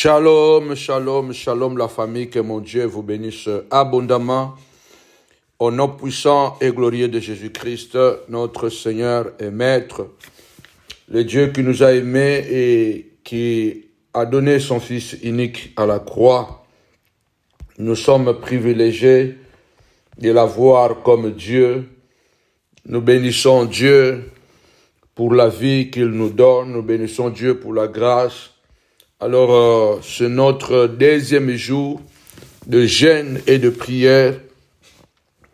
Shalom, shalom, shalom la famille, que mon Dieu vous bénisse abondamment. Au nom puissant et glorieux de Jésus-Christ, notre Seigneur et Maître, le Dieu qui nous a aimés et qui a donné son Fils unique à la croix. Nous sommes privilégiés de l'avoir comme Dieu. Nous bénissons Dieu pour la vie qu'il nous donne. Nous bénissons Dieu pour la grâce. Alors, c'est notre deuxième jour de jeûne et de prière.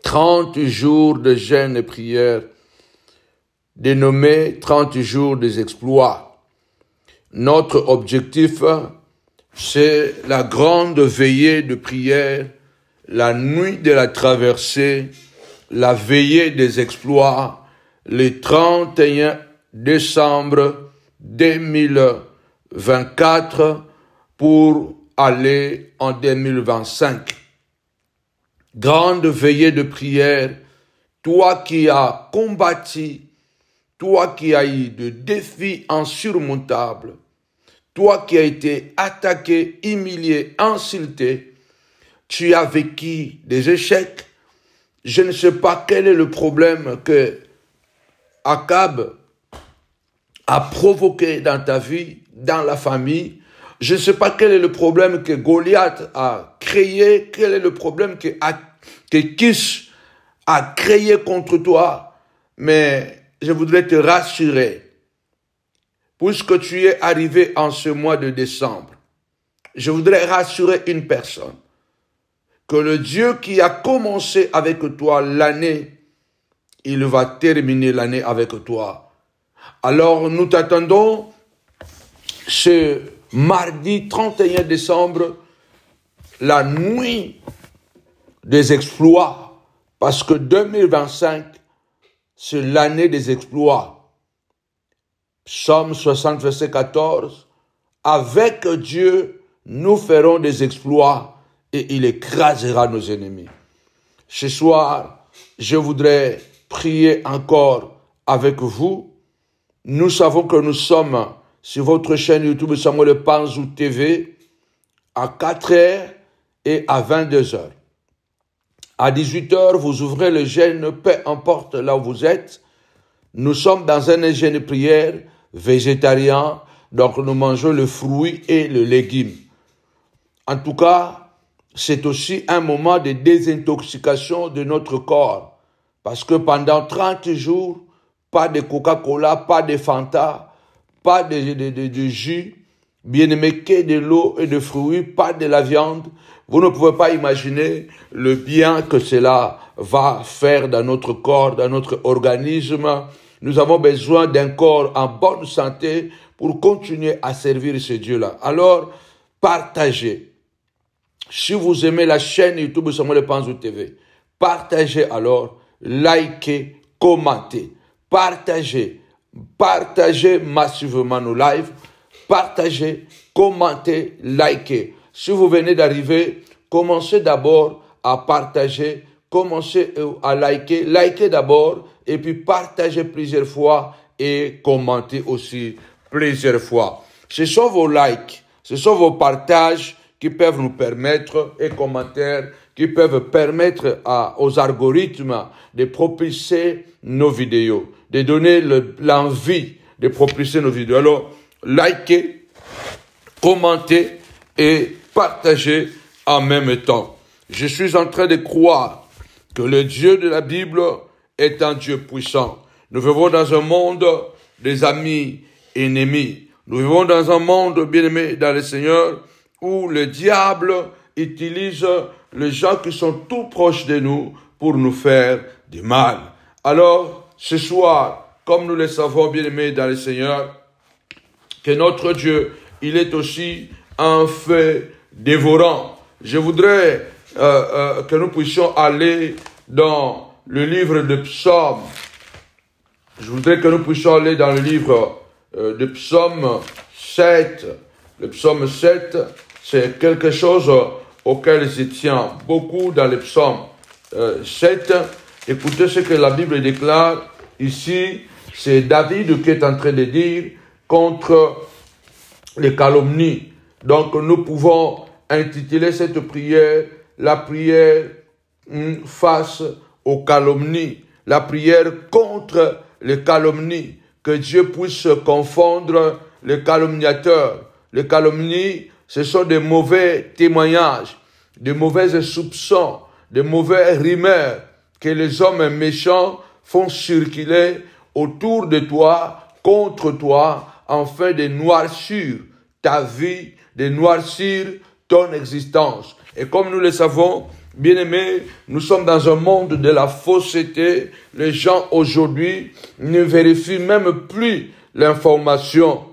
30 jours de jeûne et prière, dénommé 30 jours des exploits. Notre objectif, c'est la grande veillée de prière, la nuit de la traversée, la veillée des exploits, le 31 décembre 2024 pour aller en 2025. Grande veillée de prière, toi qui as combattu, toi qui as eu des défis insurmontables, toi qui as été attaqué, humilié, insulté, tu as vécu des échecs. Je ne sais pas quel est le problème que Akab a provoqué dans ta vie, dans la famille. Je ne sais pas quel est le problème que Goliath a créé, quel est le problème que Kish a créé contre toi, mais je voudrais te rassurer, puisque tu es arrivé en ce mois de décembre, je voudrais rassurer une personne, que le Dieu qui a commencé avec toi l'année, il va terminer l'année avec toi. Alors nous t'attendons ce mardi 31 décembre, la nuit des exploits, parce que 2025, c'est l'année des exploits. Psaume 60, verset 14, avec Dieu, nous ferons des exploits et il écrasera nos ennemis. Ce soir, je voudrais prier encore avec vous. Nous savons que nous sommes sur votre chaîne YouTube Samuel Panzou TV à 4h et à 22h. À 18h, vous ouvrez le jeûne, peu importe là où vous êtes. Nous sommes dans un jeûne de prière végétarien, donc nous mangeons le fruit et le légume. En tout cas, c'est aussi un moment de désintoxication de notre corps. Parce que pendant 30 jours, pas de Coca-Cola, pas de Fanta, pas de jus, bien aimé que de l'eau et de fruits, pas de la viande. Vous ne pouvez pas imaginer le bien que cela va faire dans notre corps, dans notre organisme. Nous avons besoin d'un corps en bonne santé pour continuer à servir ce Dieu-là. Alors, partagez. Si vous aimez la chaîne YouTube Samuel Panzou TV, partagez alors, likez, commentez. Partagez massivement nos lives, partagez, commentez, likez. Si vous venez d'arriver, commencez d'abord à partager, commencez à liker, likez d'abord, et puis partagez plusieurs fois et commentez aussi plusieurs fois. Ce sont vos likes, ce sont vos partages qui peuvent nous permettre, et commentaires, qui peuvent permettre aux algorithmes de propulser nos vidéos, de donner l'envie de propulser nos vidéos. Alors, likez, commentez et partagez en même temps. Je suis en train de croire que le Dieu de la Bible est un Dieu puissant. Nous vivons dans un monde des amis ennemis. Nous vivons dans un monde bien-aimé dans le Seigneur où le diable utilise les gens qui sont tout proches de nous pour nous faire du mal. Alors, ce soir, comme nous le savons bien-aimés dans le Seigneur, que notre Dieu, il est aussi un feu dévorant. Je voudrais que nous puissions aller dans le livre de Psaume. Je voudrais que nous puissions aller dans le livre de Psaume 7. Le Psaume 7, c'est quelque chose auquel je tiens beaucoup dans le Psaume 7. Écoutez ce que la Bible déclare ici. C'est David qui est en train de dire contre les calomnies. Donc nous pouvons intituler cette prière la prière face aux calomnies, la prière contre les calomnies, que Dieu puisse confondre les calomniateurs. Les calomnies, ce sont des mauvais témoignages, des mauvais soupçons, des mauvais rumeurs que les hommes méchants font circuler autour de toi, contre toi, afin de noircir ta vie, de noircir ton existence. Et comme nous le savons, bien-aimés, nous sommes dans un monde de la fausseté. Les gens aujourd'hui ne vérifient même plus l'information.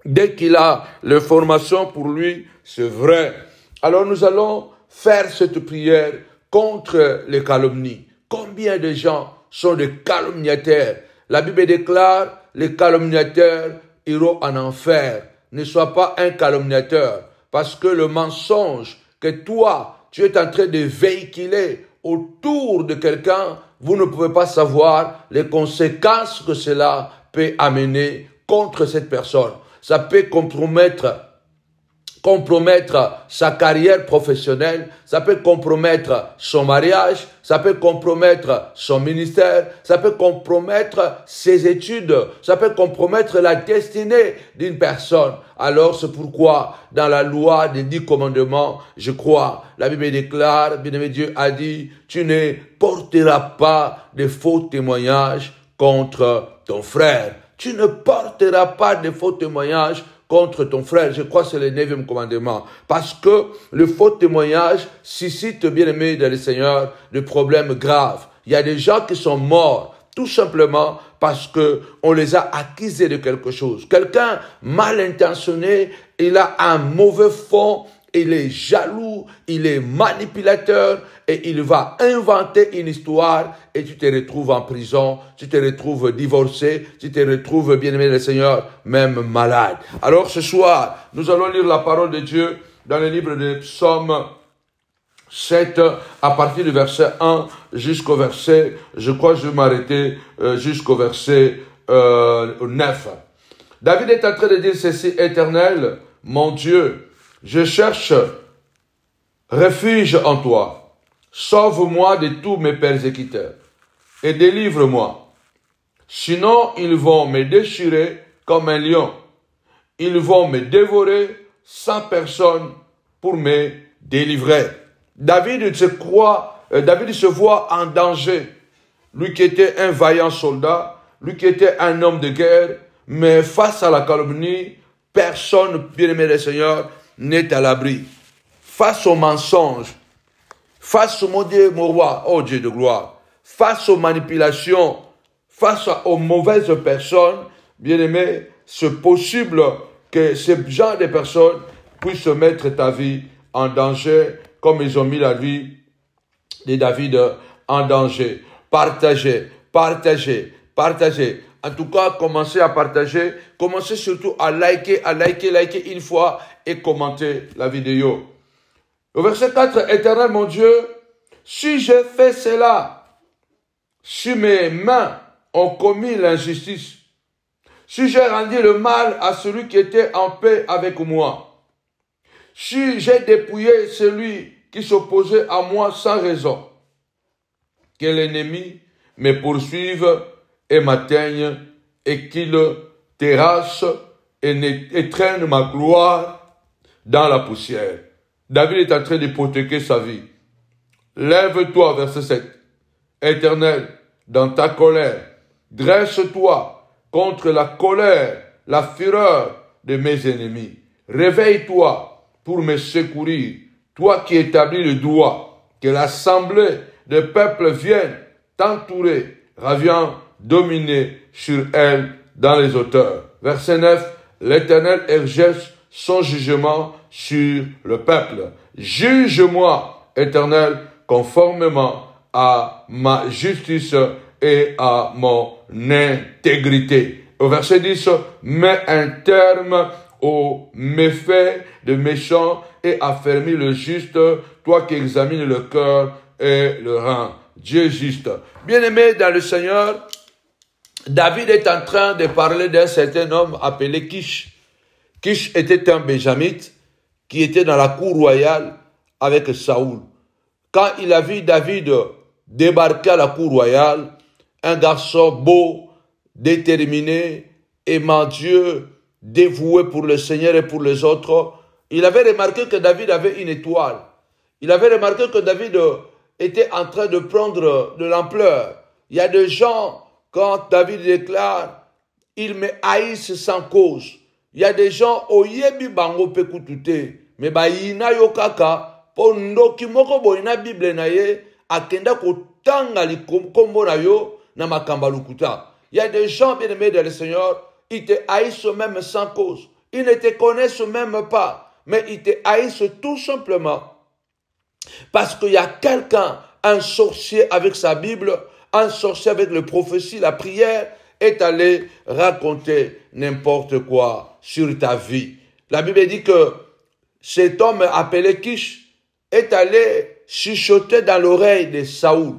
Dès qu'il a l'information pour lui, c'est vrai. Alors nous allons faire cette prière contre les calomnies. Combien de gens sont des calomniateurs? La Bible déclare, les calomniateurs iront en enfer. Ne sois pas un calomniateur, parce que le mensonge que toi, tu es en train de véhiculer autour de quelqu'un, vous ne pouvez pas savoir les conséquences que cela peut amener contre cette personne. Ça peut compromettre sa carrière professionnelle, ça peut compromettre son mariage, ça peut compromettre son ministère, ça peut compromettre ses études, ça peut compromettre la destinée d'une personne. Alors c'est pourquoi dans la loi des 10 commandements, je crois, la Bible déclare, bien-aimé, Dieu a dit, tu ne porteras pas de faux témoignages contre ton frère. Tu ne porteras pas de faux témoignages contre ton frère. Je crois que c'est le 9e commandement. Parce que le faux témoignage suscite, bien aimé dans le Seigneur, des problèmes graves. Il y a des gens qui sont morts, tout simplement parce que on les a accusés de quelque chose. Quelqu'un mal intentionné, il a un mauvais fond, il est jaloux, il est manipulateur et il va inventer une histoire et tu te retrouves en prison, tu te retrouves divorcé, tu te retrouves, bien-aimé le Seigneur, même malade. Alors ce soir, nous allons lire la parole de Dieu dans le livre de Psaume 7, à partir du verset 1 jusqu'au verset, je crois que je vais m'arrêter jusqu'au verset 9. David est en train de dire ceci, Éternel, mon Dieu, je cherche refuge en toi. Sauve-moi de tous mes persécuteurs et délivre-moi. Sinon, ils vont me déchirer comme un lion. Ils vont me dévorer sans personne pour me délivrer. David se voit en danger. Lui qui était un vaillant soldat, lui qui était un homme de guerre, mais face à la calomnie, personne, bien-aimé le Seigneur, n'est à l'abri. Face au mensonge, face au mon Dieu, mon roi, oh Dieu de gloire, face aux manipulations, face aux mauvaises personnes, bien-aimé, c'est possible que ce genre de personnes puissent mettre ta vie en danger, comme ils ont mis la vie de David en danger. Partagez. En tout cas, commencez à partager. Commencez surtout à liker une fois et commenter la vidéo. Au verset 4, Éternel mon Dieu, si j'ai fait cela, si mes mains ont commis l'injustice, si j'ai rendu le mal à celui qui était en paix avec moi, si j'ai dépouillé celui qui s'opposait à moi sans raison, que l'ennemi me poursuive et m'atteigne et qu'il terrasse et traîne ma gloire dans la poussière. David est en train d'hypothéquer sa vie. Lève-toi, verset 7. Éternel, dans ta colère, dresse-toi contre la colère, la fureur de mes ennemis. Réveille-toi pour me secourir, toi qui établis le droit, que l'assemblée des peuples vienne t'entourer, revient dominer sur elle dans les hauteurs. Verset 9, l'Éternel exerce son jugement sur le peuple. Juge-moi, Éternel, conformément à ma justice et à mon intégrité. Au verset 10, mets un terme aux méfaits de méchants et affermis le juste, toi qui examines le cœur et le rein. Dieu juste. Bien-aimé dans le Seigneur, David est en train de parler d'un certain homme appelé Kish. Kish était un Benjamite qui était dans la cour royale avec Saoul. Quand il a vu David débarquer à la cour royale, un garçon beau, déterminé, aimant Dieu, dévoué pour le Seigneur et pour les autres, il avait remarqué que David avait une étoile. Il avait remarqué que David était en train de prendre de l'ampleur. Il y a des gens, quand David déclare, ils me haïssent sans cause. Il y a des gens, oyebi bango pekutute, mais ba yina yo kaka, pondo kimoko boina Bible na ye, akenda kotanga likombo na yo, na makamba lukuta. Il y a des gens, bien aimés de le Seigneur, ils te haïssent même sans cause. Ils ne te connaissent même pas, mais ils te haïssent tout simplement. Parce qu'il y a quelqu'un, un sorcier avec sa Bible, un sorcier avec les prophéties, la prière, est allé raconter n'importe quoi sur ta vie. La Bible dit que cet homme appelé Kish est allé chuchoter dans l'oreille de Saoul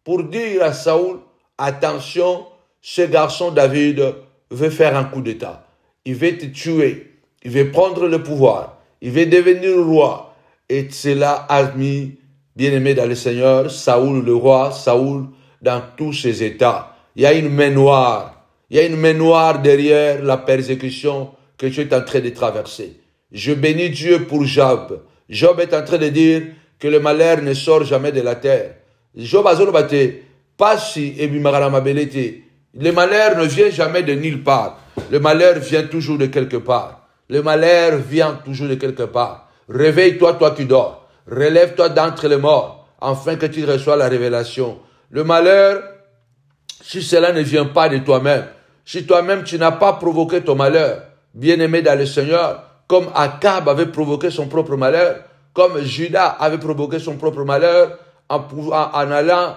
pour dire à Saoul, attention, ce garçon David veut faire un coup d'état. Il veut te tuer. Il veut prendre le pouvoir. Il veut devenir roi. Et cela a mis, bien-aimé dans le Seigneur, Saoul le roi, Saoul dans tous ses états. Il y a une main noire. Il y a une main noire derrière la persécution que tu es en train de traverser. Je bénis Dieu pour Job. Job est en train de dire que le malheur ne sort jamais de la terre. Job a dit, pas si, et le malheur ne vient jamais de nulle part. Le malheur vient toujours de quelque part. Le malheur vient toujours de quelque part. Réveille-toi, toi qui dors. Relève-toi d'entre les morts, afin que tu reçoives la révélation. Le malheur, si cela ne vient pas de toi-même, si toi-même tu n'as pas provoqué ton malheur, bien-aimé dans le Seigneur, comme Akab avait provoqué son propre malheur, comme Judas avait provoqué son propre malheur, en allant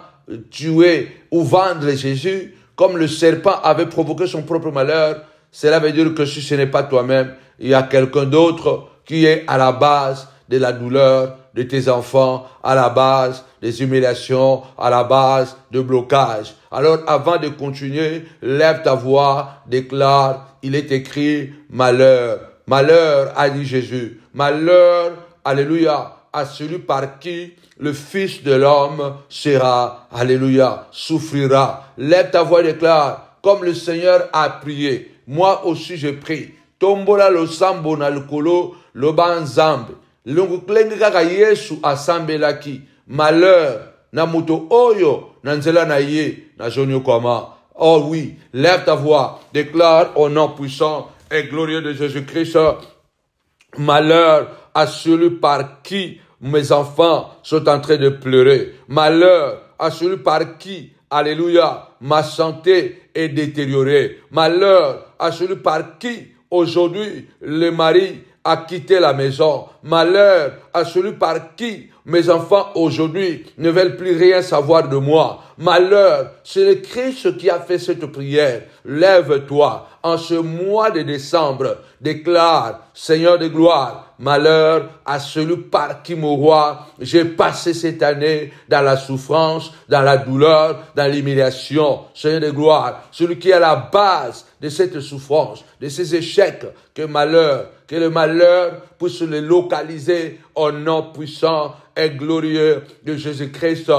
tuer ou vendre Jésus, comme le serpent avait provoqué son propre malheur, cela veut dire que si ce n'est pas toi-même, il y a quelqu'un d'autre qui est à la base de la douleur de tes enfants, à la base des humiliations, à la base de blocage. Alors, avant de continuer, lève ta voix, déclare, il est écrit malheur. Malheur, a dit Jésus. Malheur, alléluia, à celui par qui le Fils de l'homme sera, alléluia, souffrira. Lève ta voix et déclare, comme le Seigneur a prié, moi aussi je prie. Tombola lo sambo na lukolo lo banzambe. Lunguklenge kaka Yesu asambelaki. Malheur na muto oyo na nzela na ye na jonyo koma. Oh oui, lève ta voix, déclare au nom puissant et glorieux de Jésus-Christ. Malheur à celui par qui mes enfants sont en train de pleurer. Malheur à celui par qui, alléluia, ma santé est détériorée. Malheur à celui par qui, aujourd'hui, le mari a quitté la maison. Malheur à celui par qui mes enfants aujourd'hui ne veulent plus rien savoir de moi. Malheur, c'est le Christ qui a fait cette prière. Lève-toi en ce mois de décembre. Déclare, Seigneur de gloire, malheur à celui par qui, mon roi, j'ai passé cette année dans la souffrance, dans la douleur, dans l'humiliation. Seigneur de gloire, celui qui est à la base de cette souffrance, de ces échecs, que le malheur puisse le localiser au nom puissant et glorieux de Jésus-Christ.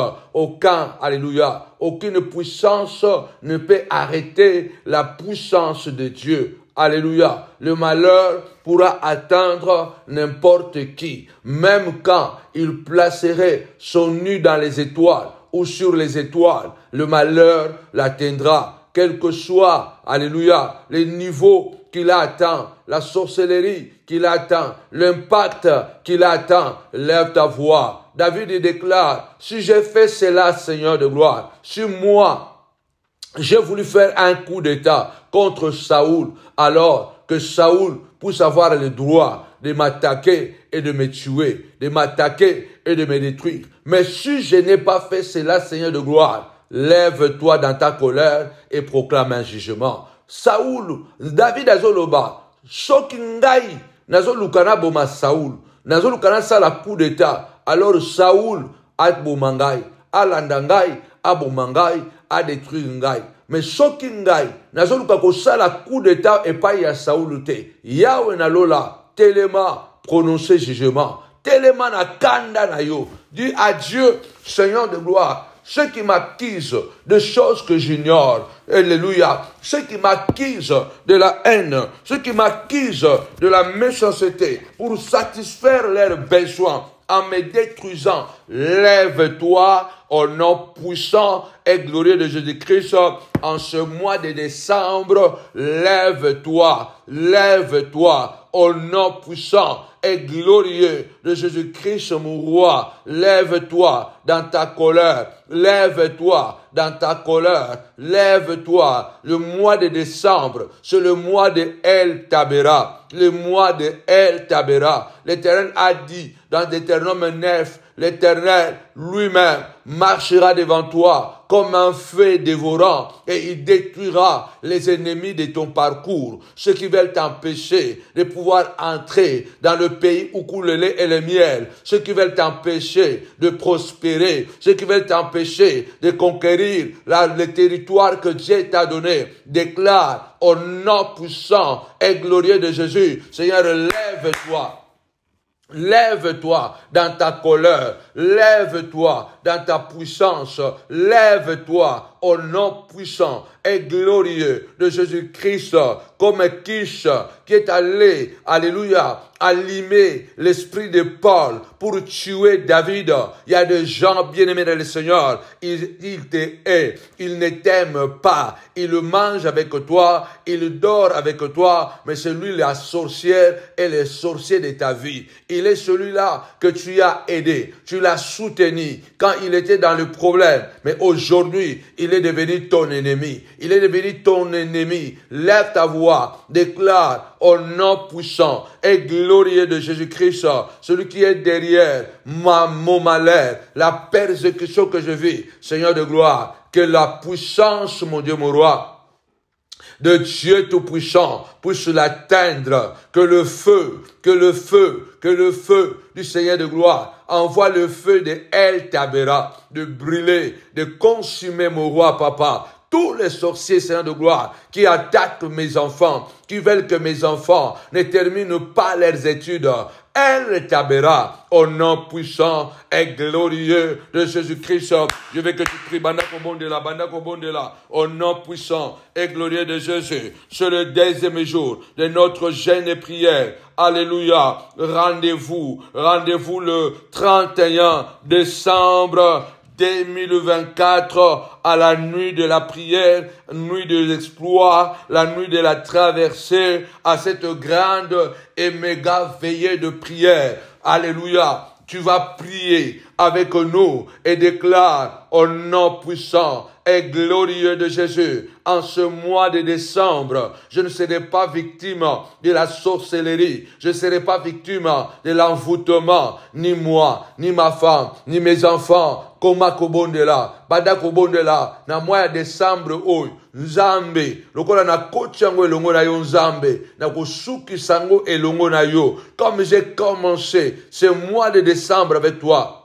Alléluia, aucune puissance ne peut arrêter la puissance de Dieu. Alléluia, le malheur pourra atteindre n'importe qui, même quand il placerait son nid dans les étoiles ou sur les étoiles, le malheur l'atteindra, quel que soit, alléluia, les niveaux qu'il atteint, la sorcellerie qu'il atteint, l'impact qu'il atteint. Lève ta voix. David déclare, si j'ai fait cela, Seigneur de gloire, si moi, j'ai voulu faire un coup d'état contre Saoul, alors que Saoul puisse avoir le droit de m'attaquer et de me tuer, de m'attaquer et de me détruire. Mais si je n'ai pas fait cela, Seigneur de gloire, lève-toi dans ta colère et proclame un jugement. Saoul, David azoloba, soki ngai, nazolukana boma Saoul, nazolukana sala coup d'état, alors Saoul a bomangai, a landangai, a bomangai, a détruit ngai. mais soki ngai nazoluka kosala coup d'état epai ya Saulu te, Yahweh nalola telema prononcer jugement, telema na kanda na yo. Dis à Dieu, Seigneur de gloire, ceux qui m'accusent de choses que j'ignore, alléluia, ceux qui m'accusent de la haine, ceux qui m'accusent de la méchanceté pour satisfaire leurs besoins en me détruisant, lève-toi au nom puissant et glorieux de Jésus-Christ en ce mois de décembre. Lève-toi, lève-toi au nom puissant et glorieux de Jésus-Christ, mon roi. Lève-toi dans ta colère, lève-toi dans ta colère, lève-toi. Le mois de décembre, c'est le mois de El Tabera, le mois de El Tabera. L'Éternel a dit dans Deutéronome 9, l'Éternel lui-même marchera devant toi comme un feu dévorant et il détruira les ennemis de ton parcours, ceux qui veulent t'empêcher de pouvoir entrer dans le pays où coule le lait et le miel, ceux qui veulent t'empêcher de prospérer, ceux qui veulent t'empêcher de conquérir le territoire que Dieu t'a donné. Déclare au nom puissant et glorieux de Jésus, Seigneur, lève-toi. Lève-toi dans ta colère, lève-toi dans ta puissance, lève-toi au nom puissant et glorieux de Jésus-Christ, comme Kish qui est allé, alléluia, allumer l'esprit de Paul pour tuer David. Il y a des gens bien-aimés dans le Seigneur, ils te haït, ils ne t'aiment pas, ils mangent avec toi, ils dorment avec toi, mais c'est lui la sorcière et le sorcier de ta vie. Il est celui-là que tu as aidé, tu l'as soutenu quand il était dans le problème, mais aujourd'hui, il est devenu ton ennemi. Il est devenu ton ennemi. Lève ta voix, déclare au nom puissant et glorieux de Jésus-Christ, celui qui est derrière mon malheur, la persécution que je vis, Seigneur de gloire, que la puissance, mon Dieu, mon roi, de Dieu Tout-Puissant puisse l'atteindre, que le feu du Seigneur de gloire envoie le feu de El Tabera, de brûler, de consumer mon roi, papa. Tous les sorciers, Seigneur de gloire, qui attaquent mes enfants, qui veulent que mes enfants ne terminent pas leurs études, El Tabera, au nom puissant et glorieux de Jésus-Christ. Je veux que tu pries, Banda Kobondela, au nom puissant et glorieux de Jésus. C'est le 10e jour de notre jeûne et prière. Alléluia. Rendez-vous le 31 décembre 2024 à la nuit de la prière, nuit de l'exploit, la nuit de la traversée, à cette grande et méga veillée de prière. Alléluia. Tu vas prier avec nous et déclare au nom puissant et glorieux de Jésus. En ce mois de décembre, je ne serai pas victime de la sorcellerie. Je ne serai pas victime de l'envoûtement. Ni moi, ni ma femme, ni mes enfants. Koma kobondela, bada kobondela, na mois ya décembre oyo, Nzambe, lokola na koti yango elongo na yo Nzambe, na kosuki sango elongo na yo. Comme j'ai commencé ce mois de décembre avec toi,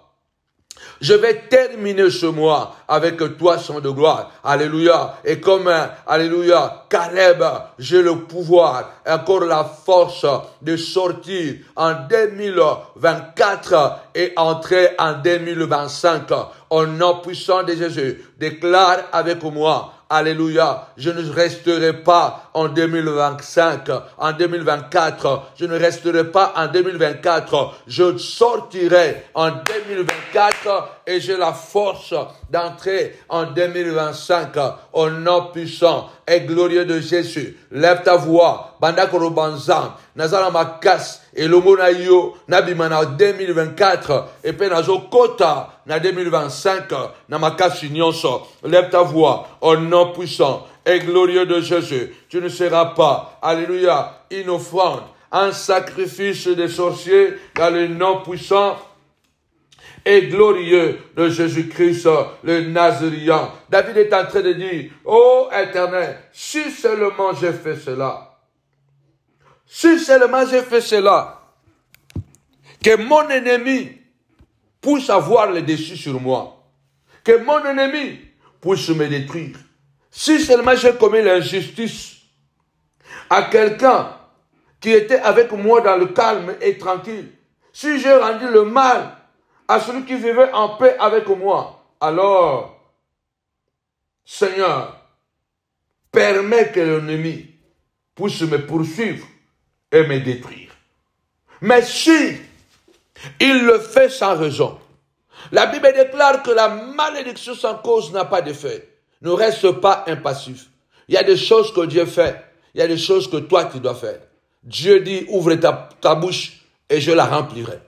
je vais terminer ce mois avec toi, Seigneur de gloire. Alléluia. Et comme, alléluia, Caleb, j'ai le pouvoir, encore la force de sortir en 2024 et entrer en 2025. Au nom puissant de Jésus, déclare avec moi. Alléluia, je ne resterai pas en 2025, en 2024, je ne resterai pas en 2024, je sortirai en 2024 et j'ai la force d'entrer en 2025 au nom puissant et glorieux de Jésus. Lève ta voix, banda korobanzam, nazala makas, et l'homo na yo, nabimana 2024, et puis nazo kota, na 2025, na makas nyonso. Lève ta voix, au nom puissant et glorieux de Jésus. Tu ne seras pas, alléluia, une offrande, un sacrifice des sorciers, dans le nom puissant et glorieux de Jésus-Christ, le Nazarien. David est en train de dire, ô Éternel, si seulement j'ai fait cela, si seulement j'ai fait cela, que mon ennemi puisse avoir le dessus sur moi, que mon ennemi puisse me détruire, Si seulement j'ai commis l'injustice à quelqu'un qui était avec moi dans le calme et tranquille, si j'ai rendu le mal à celui qui vivait en paix avec moi, alors, Seigneur, permets que l'ennemi puisse me poursuivre et me détruire. Mais si il le fait sans raison, la Bible déclare que la malédiction sans cause n'a pas d'effet. Ne reste pas impassif. Il y a des choses que Dieu fait. Il y a des choses que toi tu dois faire. Dieu dit, ouvre ta bouche et je la remplirai.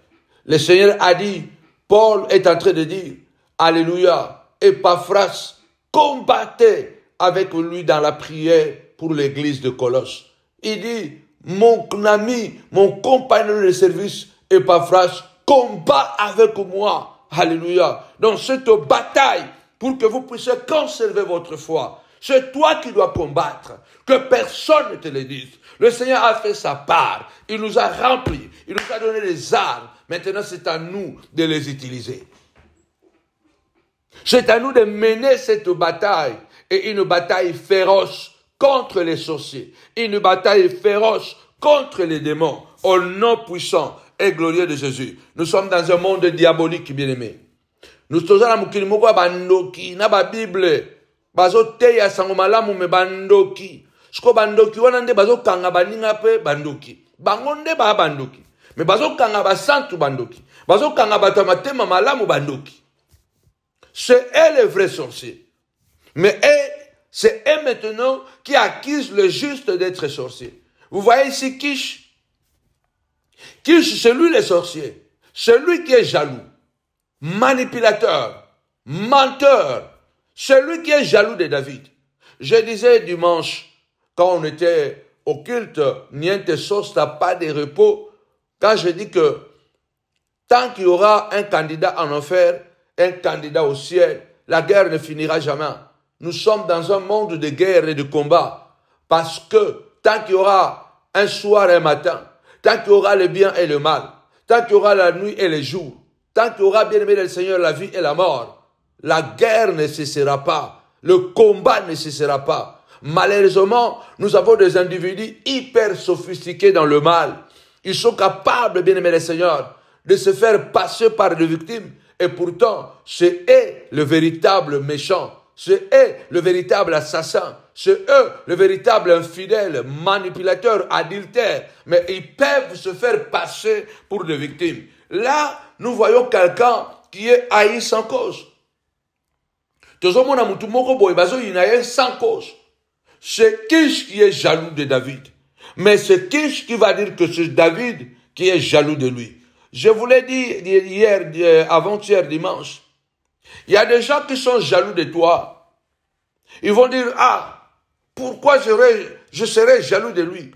Le Seigneur a dit, Paul est en train de dire, Alléluia, Épaphras combattait avec lui dans la prière pour l'église de Colosse. Il dit, mon ami, mon compagnon de service, Épaphras, combat avec moi. Alléluia. Dans cette bataille, pour que vous puissiez conserver votre foi, c'est toi qui dois combattre. Que personne ne te le dise. Le Seigneur a fait sa part. Il nous a remplis. Il nous a donné les armes. Maintenant, c'est à nous de les utiliser. C'est à nous de mener cette bataille. Et une bataille féroce contre les sorciers. Une bataille féroce contre les démons. Au nom puissant et glorieux de Jésus. Nous sommes dans un monde diabolique, bien-aimé. Nous sommes dans mukili moko bandoki na ba Bible. Bazo teya sango malamu me bandoki. Siko bandoki wana nde bazo kanga baninga pe bandoki. Bango nde ba bandoki. Me bazo kanga ba santu bandoki. Bazo kanga bato matema malamu bandoki. C'est eux les vrais sorciers. Mais c'est eux maintenant qui accusent le juste d'être sorcier. Vous voyez ici Kish. Kish, c'est lui le sorcier. C'est lui qui est jaloux, manipulateur, menteur. C'est lui qui est jaloux de David. Je disais dimanche, quand on était au culte, niente sosta, pas de repos, quand je dis que tant qu'il y aura un candidat en enfer, un candidat au ciel, la guerre ne finira jamais. Nous sommes dans un monde de guerre et de combat. Parce que tant qu'il y aura un soir et un matin, tant qu'il y aura le bien et le mal, tant qu'il y aura la nuit et le jour, tant qu'il y aura, bien aimé le Seigneur, la vie et la mort, la guerre ne cessera pas. Le combat ne cessera pas. Malheureusement, nous avons des individus hyper sophistiqués dans le mal. Ils sont capables, bien aimé le Seigneur, de se faire passer par des victimes. Et pourtant, c'est eux le véritable méchant. C'est eux le véritable assassin. C'est eux le véritable infidèle, manipulateur, adultère. Mais ils peuvent se faire passer pour des victimes. Là, nous voyons quelqu'un qui est haï sans cause. Sans cause. C'est Kish qui est jaloux de David. Mais c'est Kish qui va dire que c'est David qui est jaloux de lui. Je vous l'ai dit hier, avant-hier, dimanche. Il y a des gens qui sont jaloux de toi. Ils vont dire, ah, pourquoi je serais jaloux de lui?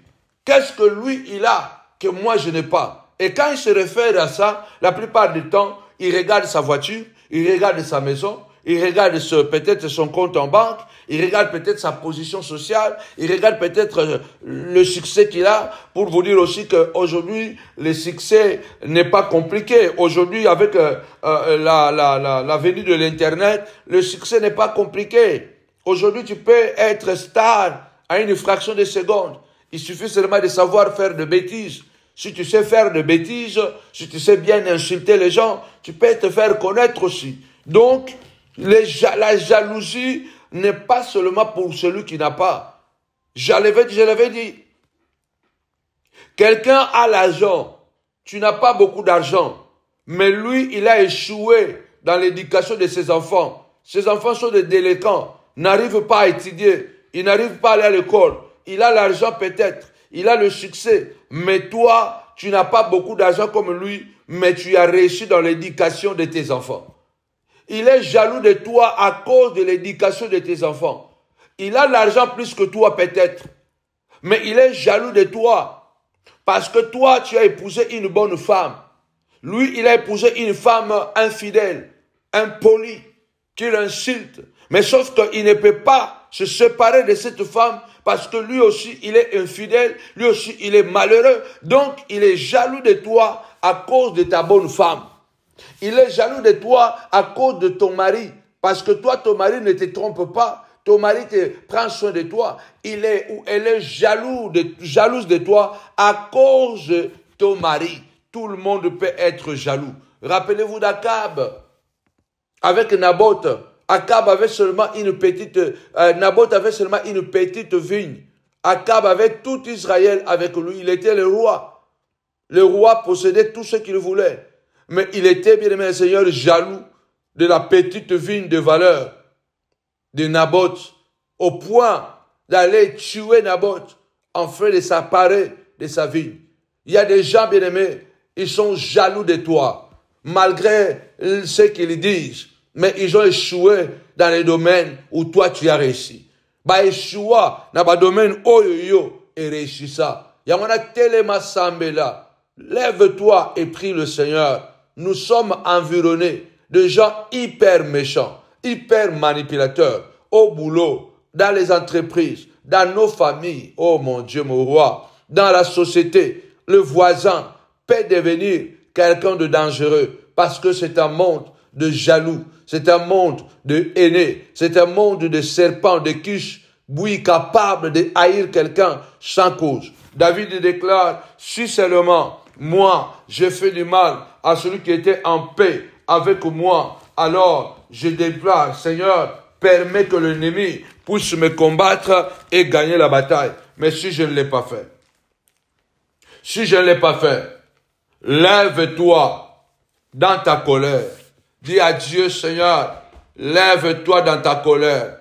Qu'est-ce que lui, il a que moi, je n'ai pas? Et quand il se réfère à ça, la plupart du temps, il regarde sa voiture, il regarde sa maison, il regarde peut-être son compte en banque, il regarde peut-être sa position sociale, il regarde peut-être le succès qu'il a, pour vous dire aussi qu'aujourd'hui, le succès n'est pas compliqué. Aujourd'hui, avec la venue de l'Internet, le succès n'est pas compliqué. Aujourd'hui, tu peux être star à une fraction de seconde. Il suffit seulement de savoir faire de bêtises. Si tu sais faire de bêtises, si tu sais bien insulter les gens, tu peux te faire connaître aussi. Donc, la jalousie n'est pas seulement pour celui qui n'a pas. Je l'avais dit. Quelqu'un a l'argent. Tu n'as pas beaucoup d'argent. Mais lui, il a échoué dans l'éducation de ses enfants. Ses enfants sont des délinquants. N'arrivent pas à étudier. Ils n'arrivent pas à aller à l'école. Il a l'argent peut-être. Il a le succès. Mais toi, tu n'as pas beaucoup d'argent comme lui. Mais tu as réussi dans l'éducation de tes enfants. Il est jaloux de toi à cause de l'éducation de tes enfants. Il a l'argent plus que toi peut-être. Mais il est jaloux de toi. Parce que toi, tu as épousé une bonne femme. Lui, il a épousé une femme infidèle, impolie, qui l'insulte. Mais sauf qu'il ne peut pas se séparer de cette femme parce que lui aussi, il est infidèle. Lui aussi, il est malheureux. Donc, il est jaloux de toi à cause de ta bonne femme. Il est jaloux de toi à cause de ton mari. Parce que toi, ton mari ne te trompe pas. ton mari prend soin de toi, il est ou elle est jalouse de toi à cause de ton mari. Tout le monde peut être jaloux. Rappelez-vous d'Akab avec Naboth. Akab avait seulement Naboth avait seulement une petite vigne. Akab avait tout Israël avec lui. Il était le roi. Le roi possédait tout ce qu'il voulait. Mais il était, bien aimé le Seigneur, jaloux de la petite vigne de valeur de Naboth, au point d'aller tuer Naboth en fait de s'apparer de sa vigne. Il y a des gens, bien aimés, ils sont jaloux de toi, malgré ce qu'ils disent, mais ils ont échoué dans les domaines où toi tu as réussi. Bah échoua dans le domaine oyoyo et réussi ça. Il y a un téléma sambela. Lève-toi et prie le Seigneur. Nous sommes environnés de gens hyper méchants, hyper manipulateurs, au boulot, dans les entreprises, dans nos familles, oh mon Dieu, mon roi, dans la société. Le voisin peut devenir quelqu'un de dangereux parce que c'est un monde de jaloux, c'est un monde de haineux, c'est un monde de serpents, de quiches, oui, capable de haïr quelqu'un sans cause. David déclare, si seulement moi, j'ai fait du mal à celui qui était en paix avec moi, alors je déclare, Seigneur, permets que l'ennemi puisse me combattre et gagner la bataille. Mais si je ne l'ai pas fait, lève-toi dans ta colère. Dis à Dieu, Seigneur, lève-toi dans ta colère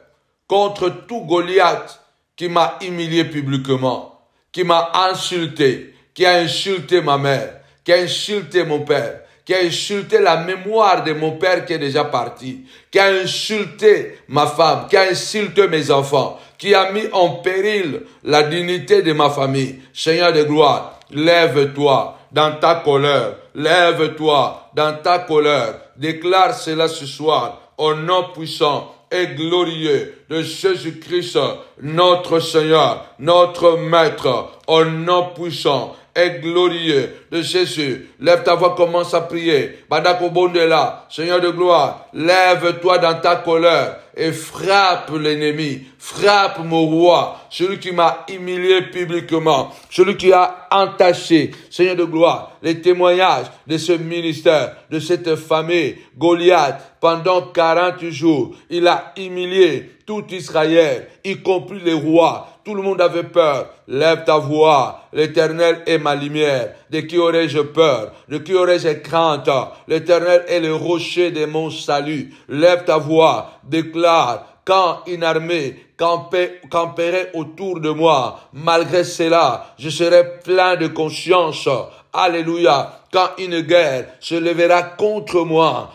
contre tout Goliath qui m'a humilié publiquement, qui m'a insulté, qui a insulté ma mère, qui a insulté mon père, qui a insulté la mémoire de mon père qui est déjà parti, qui a insulté ma femme, qui a insulté mes enfants, qui a mis en péril la dignité de ma famille. Seigneur de gloire, lève-toi dans ta colère, lève-toi dans ta colère. Déclare cela ce soir au nom puissant et glorieux de Jésus-Christ, notre Seigneur, notre Maître, au nom puissant et glorieux de Jésus. Lève ta voix, commence à prier. Badakobondela, Seigneur de gloire, lève-toi dans ta colère et frappe l'ennemi, frappe mon roi, celui qui m'a humilié publiquement, celui qui a entaché, Seigneur de gloire, les témoignages de ce ministère, de cette famille, Goliath, pendant 40 jours, il a humilié tout Israël, y compris les rois. Tout le monde avait peur. Lève ta voix. L'Éternel est ma lumière. De qui aurais-je peur? De qui aurais-je crainte? L'Éternel est le rocher de mon salut. Lève ta voix. Déclare. Quand une armée camperait autour de moi, malgré cela, je serai plein de conscience. Alléluia. Quand une guerre se lèvera contre moi,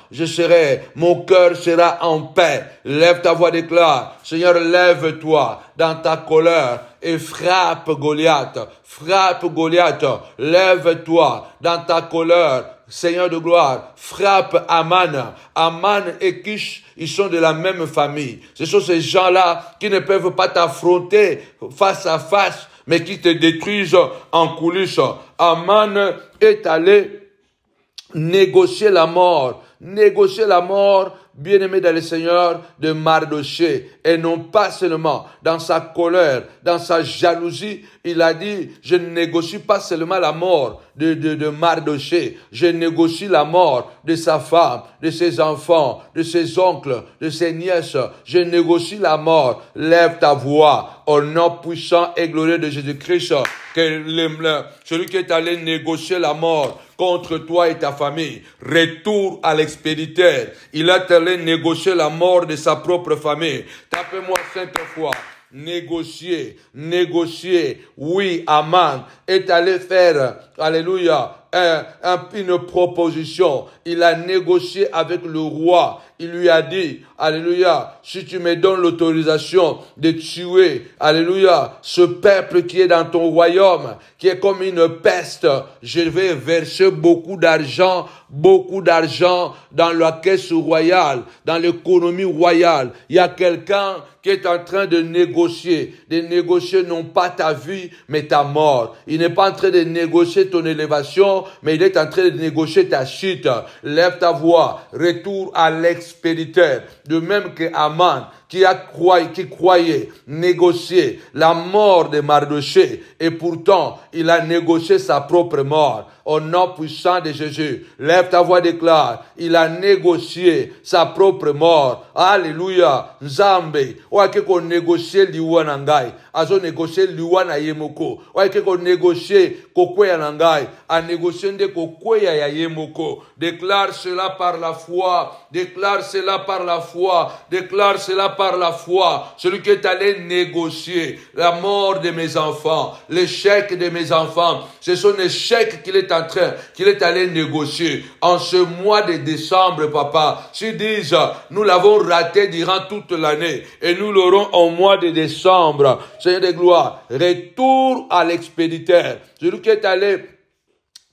mon cœur sera en paix. Lève ta voix, déclare. Seigneur, lève-toi dans ta colère et frappe Goliath. Frappe Goliath. Lève-toi dans ta colère. Seigneur de gloire, frappe Aman. Aman et Kish, ils sont de la même famille. Ce sont ces gens-là qui ne peuvent pas t'affronter face à face, mais qui te détruisent en coulisses. Aman est allé négocier la mort, bien-aimé dans le Seigneur, de Mardoché, et non pas seulement dans sa colère, dans sa jalousie. Il a dit, je ne négocie pas seulement la mort de Mardoché, je négocie la mort de sa femme, de ses enfants, de ses oncles, de ses nièces, je négocie la mort. Lève ta voix au nom puissant et glorieux de Jésus-Christ, que celui qui est allé négocier la mort contre toi et ta famille, retour à l'expéditeur. Il est allé négocier la mort de sa propre famille. Tapez-moi 5 fois. Négocier. Oui, Aman est allé faire, alléluia, une proposition. Il a négocié avec le roi. Il lui a dit, alléluia, si tu me donnes l'autorisation de tuer, alléluia, ce peuple qui est dans ton royaume, qui est comme une peste, je vais verser beaucoup d'argent dans la caisse royale, dans l'économie royale. Il y a quelqu'un qui est en train de négocier non pas ta vie, mais ta mort. Il n'est pas en train de négocier ton élévation, mais il est en train de négocier ta chute. Lève ta voix, retour à l'expéditeur. De même que Aman, qui croyait négocier la mort de Mardochée, et pourtant il a négocié sa propre mort. Au nom puissant de Jésus, lève ta voix, déclare, il a négocié sa propre mort. Alléluia. Nzambe, oake ko négocier liwa na ngai, azo négocier liwa na yemoko. Oake ko négocier kokweya na ngai, a négocier nde kokweya ya yemoko. Déclare cela par la foi, déclare cela par la foi, déclare cela par la foi. Celui qui est allé négocier la mort de mes enfants, l'échec de mes enfants, c'est son échec qu'il est allé négocier en ce mois de décembre, papa. S'ils disent, nous l'avons raté durant toute l'année et nous l'aurons au mois de décembre. Seigneur de gloire, retour à l'expéditeur. Celui qui est allé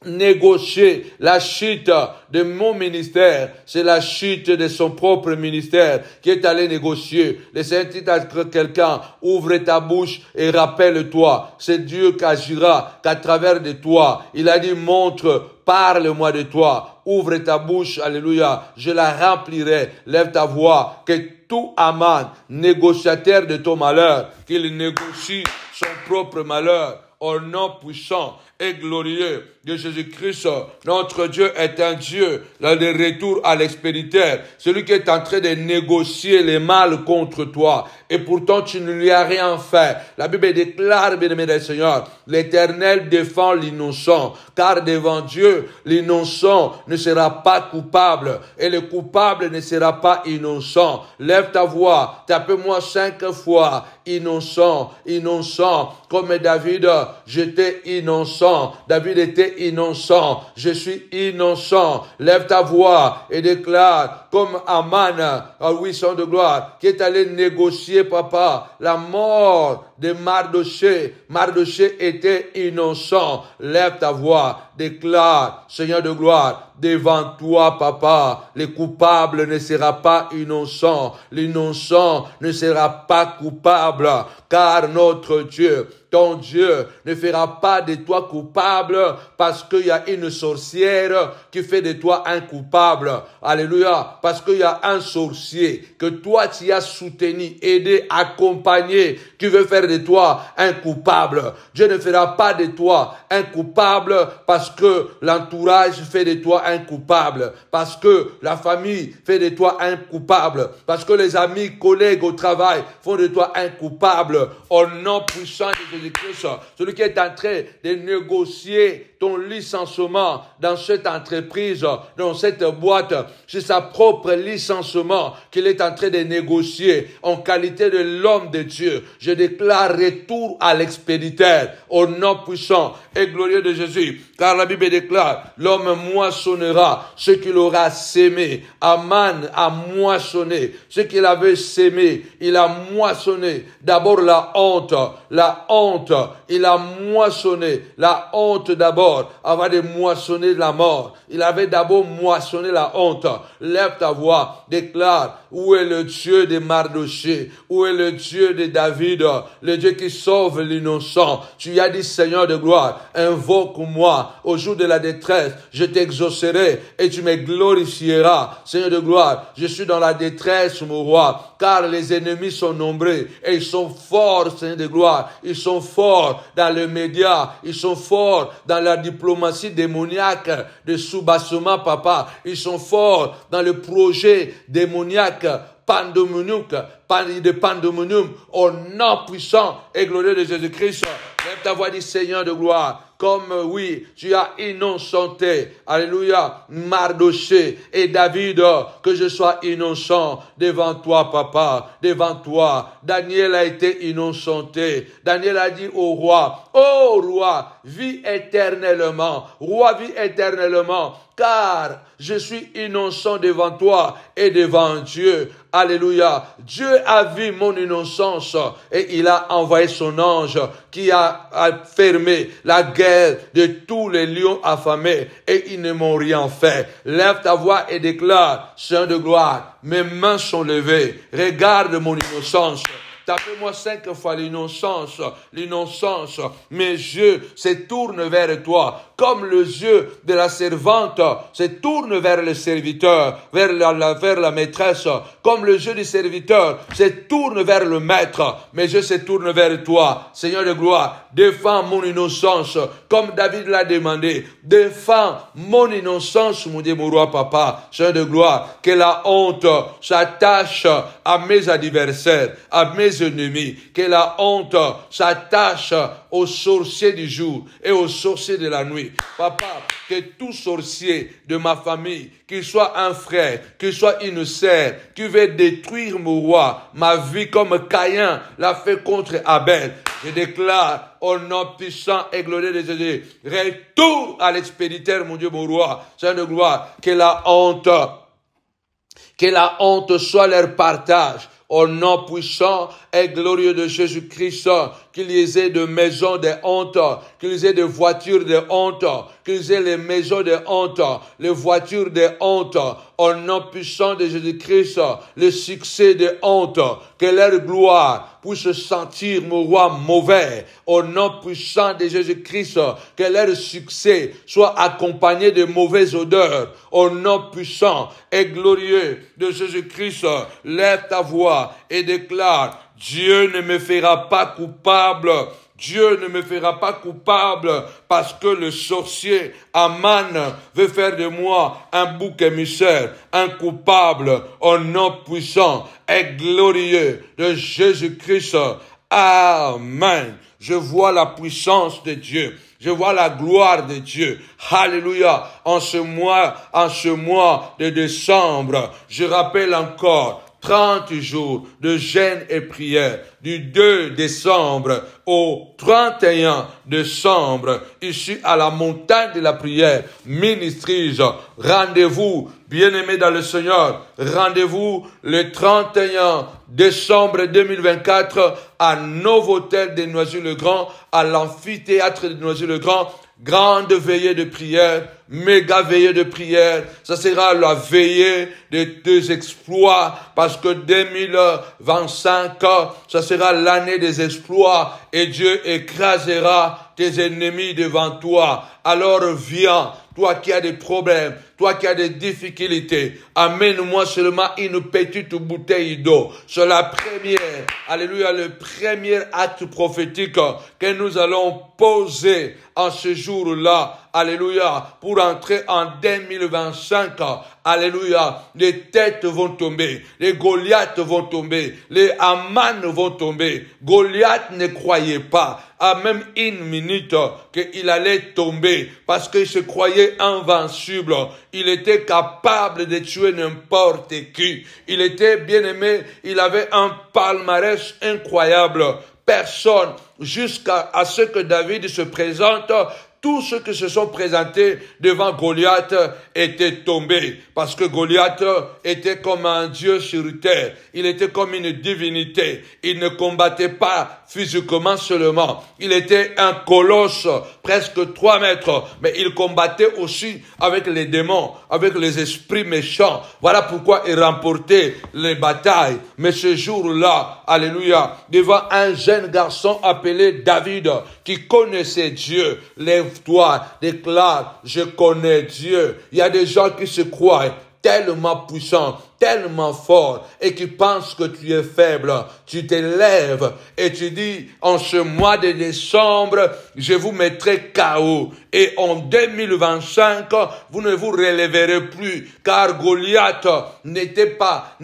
négocier la chute de mon ministère, c'est la chute de son propre ministère qui est allé négocier. Le Seigneur dit à quelqu'un, ouvre ta bouche et rappelle-toi, c'est Dieu qui agira qu'à travers de toi. Il a dit, montre, parle-moi de toi, ouvre ta bouche, alléluia, je la remplirai. Lève ta voix, que tout Aman, négociateur de ton malheur, qu'il négocie son propre malheur au nom puissant et glorieux de Jésus-Christ. Notre Dieu est un Dieu de retour à l'expéditeur, celui qui est en train de négocier les mal contre toi, et pourtant tu ne lui as rien fait. La Bible déclare, bien-aimé des Seigneurs, l'Éternel défend l'innocent, car devant Dieu, l'innocent ne sera pas coupable, et le coupable ne sera pas innocent. Lève ta voix, tape-moi 5 fois, innocent, innocent, comme David, j'étais innocent. David était innocent. Je suis innocent. Lève ta voix et déclare comme Aman, oui, son de gloire, qui est allé négocier, papa, la mort de Mardochée. Mardochée était innocent. Lève ta voix, déclare, Seigneur de gloire, devant toi, papa, le coupable ne sera pas innocent. L'innocent ne sera pas coupable, car notre Dieu, ton Dieu, ne fera pas de toi coupable parce qu'il y a une sorcière qui fait de toi un coupable. Alléluia. Parce qu'il y a un sorcier que toi tu as soutenu, aidé, accompagné, qui veut faire de toi un coupable. Dieu ne fera pas de toi un coupable parce que l'entourage fait de toi un coupable, parce que la famille fait de toi un coupable, parce que les amis, collègues au travail font de toi un coupable. Au nom puissant de Jésus-Christ, celui qui est en train de négocier ton licenciement dans cette entreprise, dans cette boîte, c'est sa propre licenciement qu'il est en train de négocier en qualité de l'homme de Dieu. Je déclare retour à l'expéditeur au nom puissant et glorieux de Jésus, car la Bible déclare, l'homme moissonnera ce qu'il aura sémé. Aman a moissonné ce qu'il avait sémé. Il a moissonné d'abord la honte, il a moissonné la honte d'abord avant de moissonner la mort. Il avait d'abord moissonné la honte. Lève ta voix, déclare, où est le Dieu de Mardochée? Où est le Dieu de David? Le Dieu qui sauve l'innocent. Tu as dit, Seigneur de gloire, invoque-moi au jour de la détresse. Je t'exaucerai et tu me glorifieras. Seigneur de gloire, je suis dans la détresse, mon roi, car les ennemis sont nombreux et ils sont forts, Seigneur de gloire. Ils sont forts dans les médias. Ils sont forts dans la diplomatie démoniaque de soubassement, papa. Ils sont forts dans le projet démoniaque pandémonium, au nom puissant et glorieux de Jésus-Christ. Lève ta voix, dit Seigneur de gloire, comme oui, tu as innocenté, alléluia, Mardochée et David, que je sois innocent devant toi, papa, devant toi. Daniel a été innocenté. Daniel a dit au roi, oh roi, vis éternellement, roi, vis éternellement, car je suis innocent devant toi et devant Dieu. Alléluia. Dieu a vu mon innocence et il a envoyé son ange qui a fermé la guerre de tous les lions affamés et ils ne m'ont rien fait. Lève ta voix et déclare, Seigneur de gloire, mes mains sont levées. Regarde mon innocence. Tapez-moi 5 fois l'innocence, l'innocence. Mes yeux se tournent vers toi, comme les yeux de la servante se tournent vers le serviteur, vers la maîtresse, comme les yeux du serviteur se tournent vers le maître. Mes yeux se tournent vers toi, Seigneur de gloire. Défends mon innocence, comme David l'a demandé. Défends mon innocence, mon Dieu, mon roi, papa, Seigneur de gloire. Que la honte s'attache à mes adversaires, à mes ennemis. Que la honte s'attache aux sorciers du jour et aux sorciers de la nuit. Papa, que tout sorcier de ma famille, qu'il soit un frère, qu'il soit une sœur, qui veut détruire mon roi, ma vie comme Caïn l'a fait contre Abel, je déclare au nom puissant et glorieux de Jésus, retour à l'expéditeur, mon Dieu, mon roi, Seigneur de gloire, que la honte soit leur partage. Au nom puissant et glorieux de Jésus-Christ, qu'ils aient de maisons de honte, qu'ils aient de voitures de honte, qu'ils aient les maisons de honte, les voitures de honte. Au nom puissant de Jésus-Christ, le succès de honte, que leur gloire puisse sentir, mon roi, mauvais. Au nom puissant de Jésus-Christ, que leur succès soit accompagné de mauvaises odeurs. Au nom puissant et glorieux de Jésus-Christ, lève ta voix et déclare, Dieu ne me fera pas coupable. Dieu ne me fera pas coupable parce que le sorcier Aman veut faire de moi un bouc émissaire, un coupable au nom puissant et glorieux de Jésus-Christ. Amen. Je vois la puissance de Dieu. Je vois la gloire de Dieu. Alléluia. En ce mois de décembre, je rappelle encore 30 jours de jeûne et prière du 2 décembre au 31 décembre, ici à la montagne de la prière, Ministries. Rendez-vous, bien-aimés dans le Seigneur, rendez-vous le 31 décembre 2024 à Novotel de Noisy-le-Grand, à l'amphithéâtre de Noisy-le-Grand. Grande veillée de prière, méga veillée de prière. Ça sera la veillée des exploits parce que 2025, ça sera l'année des exploits et Dieu écrasera tes ennemis devant toi. Alors viens, toi qui as des problèmes, toi qui as des difficultés, amène-moi seulement une petite bouteille d'eau. C'est la première, alléluia, le premier acte prophétique que nous allons poser en ce jour-là, alléluia, pour entrer en 2025, alléluia. Les têtes vont tomber, les Goliaths vont tomber, les Aman vont tomber. Goliath ne croyait pas à même une minute qu'il allait tomber parce qu'il se croyait invincible. Il était capable de tuer n'importe qui. Il était bien aimé, il avait un palmarès incroyable. Personne, jusqu'à ce que David se présente, tous ceux qui se sont présentés devant Goliath étaient tombés parce que Goliath était comme un dieu sur terre. Il était comme une divinité. Il ne combattait pas physiquement seulement. Il était un colosse, presque 3 mètres, mais il combattait aussi avec les démons, avec les esprits méchants. Voilà pourquoi il remportait les batailles. Mais ce jour-là, alléluia, devant un jeune garçon appelé David, qui connaissait Dieu, lève-toi, déclare, je connais Dieu. Il y a des gens qui se croient tellement puissants, tellement forts et qui pensent que tu es faible. Tu te lèves et tu dis, en ce mois de décembre, je vous mettrai KO. Et en 2025, vous ne vous relèverez plus, car Goliath n'était pas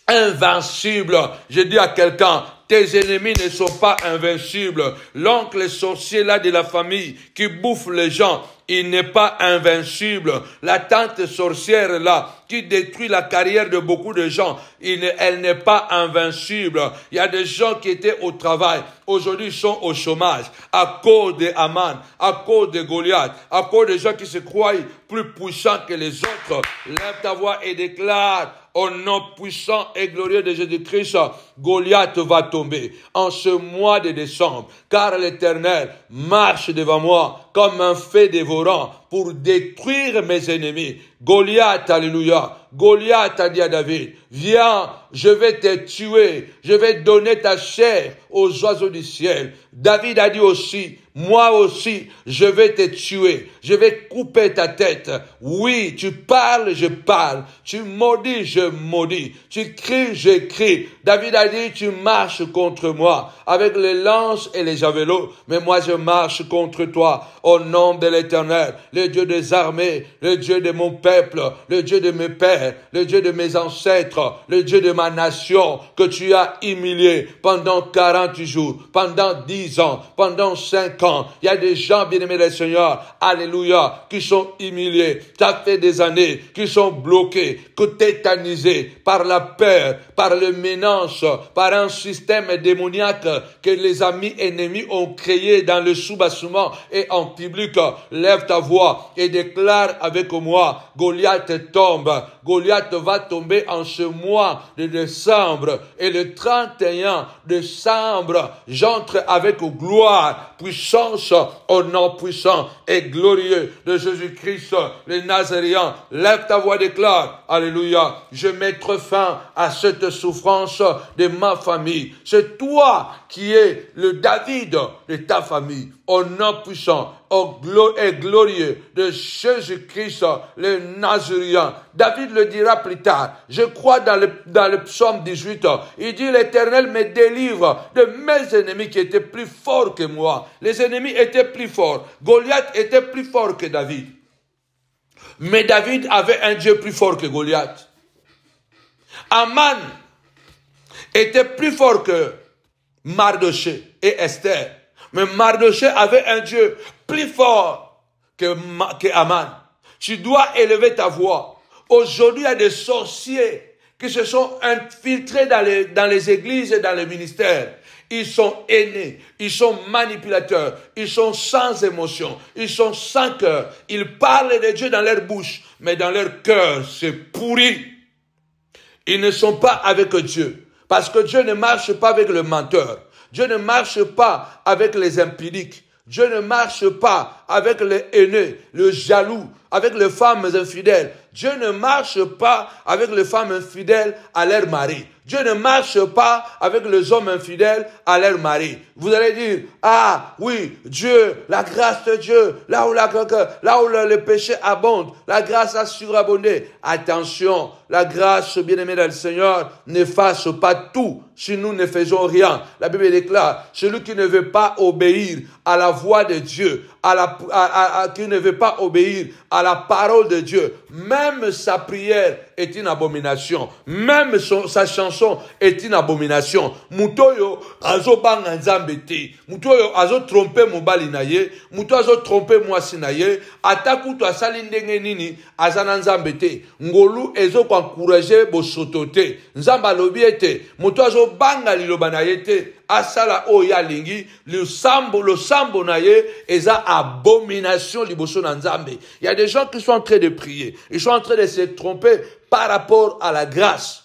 invincible. Je dis à quelqu'un, tes ennemis ne sont pas invincibles. L'oncle sorcier là de la famille qui bouffe les gens, il n'est pas invincible. La tante sorcière là qui détruit la carrière de beaucoup de gens, elle n'est pas invincible. Il y a des gens qui étaient au travail, aujourd'hui sont au chômage à cause de Aman, à cause de Goliath, à cause des gens qui se croient plus puissants que les autres. Lève ta voix et déclare, au nom puissant et glorieux de Jésus-Christ, Goliath va tomber en ce mois de décembre, car l'Éternel marche devant moi comme un feu de dévorant pour détruire mes ennemis. Goliath, alléluia. Goliath a dit à David, viens, je vais te tuer, je vais donner ta chair aux oiseaux du ciel. David a dit aussi, moi aussi, je vais te tuer, je vais couper ta tête. Oui, tu parles, je parle. Tu maudis, je maudis. Tu cries, je crie. David a dit, tu marches contre moi avec les lances et les javelots, mais moi je marche contre toi au nom de l'Éternel, le Dieu des armées, le Dieu de mon peuple, le Dieu de mes pères, le Dieu de mes ancêtres, le Dieu de ma nation que tu as humilié pendant 40 jours, pendant 10 ans, pendant 5 ans. Il y a des gens, bien-aimés du Seigneur, alléluia, qui sont humiliés. Ça fait des années qu'ils sont bloqués, que tétanisés par la peur, par le menace, par un système démoniaque que les amis ennemis ont créé dans le sous-bassement et en public. Lève ta voix et déclare avec moi, Goliath tombe. Goliath va tomber en ce mois de décembre et le 31 décembre, j'entre avec gloire, puissance au nom puissant et glorieux de Jésus-Christ, le Nazaréen. Lève ta voix, déclare, alléluia, je mettrai fin à cette souffrance de ma famille. C'est toi qui es le David de ta famille, au nom puissant et glorieux de Jésus-Christ, le Nazaréen. David le dira plus tard. Je crois dans le psaume 18, il dit, l'Éternel me délivre de mes ennemis qui étaient plus forts que moi. Les ennemis étaient plus forts. Goliath était plus fort que David. Mais David avait un Dieu plus fort que Goliath. Aman était plus fort que Mardoché et Esther. Mais Mardoché avait un Dieu plus fort que Aman. Tu dois élever ta voix. Aujourd'hui, il y a des sorciers qui se sont infiltrés dans les églises et dans les ministères. Ils sont haineux, ils sont manipulateurs, ils sont sans émotion, ils sont sans cœur. Ils parlent de Dieu dans leur bouche, mais dans leur cœur, c'est pourri. Ils ne sont pas avec Dieu, parce que Dieu ne marche pas avec le menteur. Dieu ne marche pas avec les impudiques. Dieu ne marche pas avec les haineux, le jaloux, avec les femmes infidèles. Dieu ne marche pas avec les femmes infidèles à leur mari. Dieu ne marche pas avec les hommes infidèles à leur mari. Vous allez dire, ah oui, Dieu, la grâce de Dieu, là où le péché abonde, la grâce a surabondé. Attention, la grâce, bien-aimée dans le Seigneur, n'efface pas tout si nous ne faisons rien. La Bible déclare, celui qui ne veut pas obéir à la voix de Dieu, qui ne veut pas obéir à la parole de Dieu, même sa prière est une abomination. Même sa chanson est une abomination. Mutoyo azo banga nzambe te. Mutoyo azo tromper mobali na ye. Mutoyo azo tromper mwasi na ye. Ataku to asali ndenge nini azana nzambe te. Ngolu ezo kwa encourager bosoto te. Nzamba lobi ete. Mutoyo azo banga liloba na ye te. Asala oya lingi. Le sambo na ye eza abomination liboso na nzambe. Il y a des gens qui sont en train de prier. Ils sont en train de se tromper par rapport à la grâce.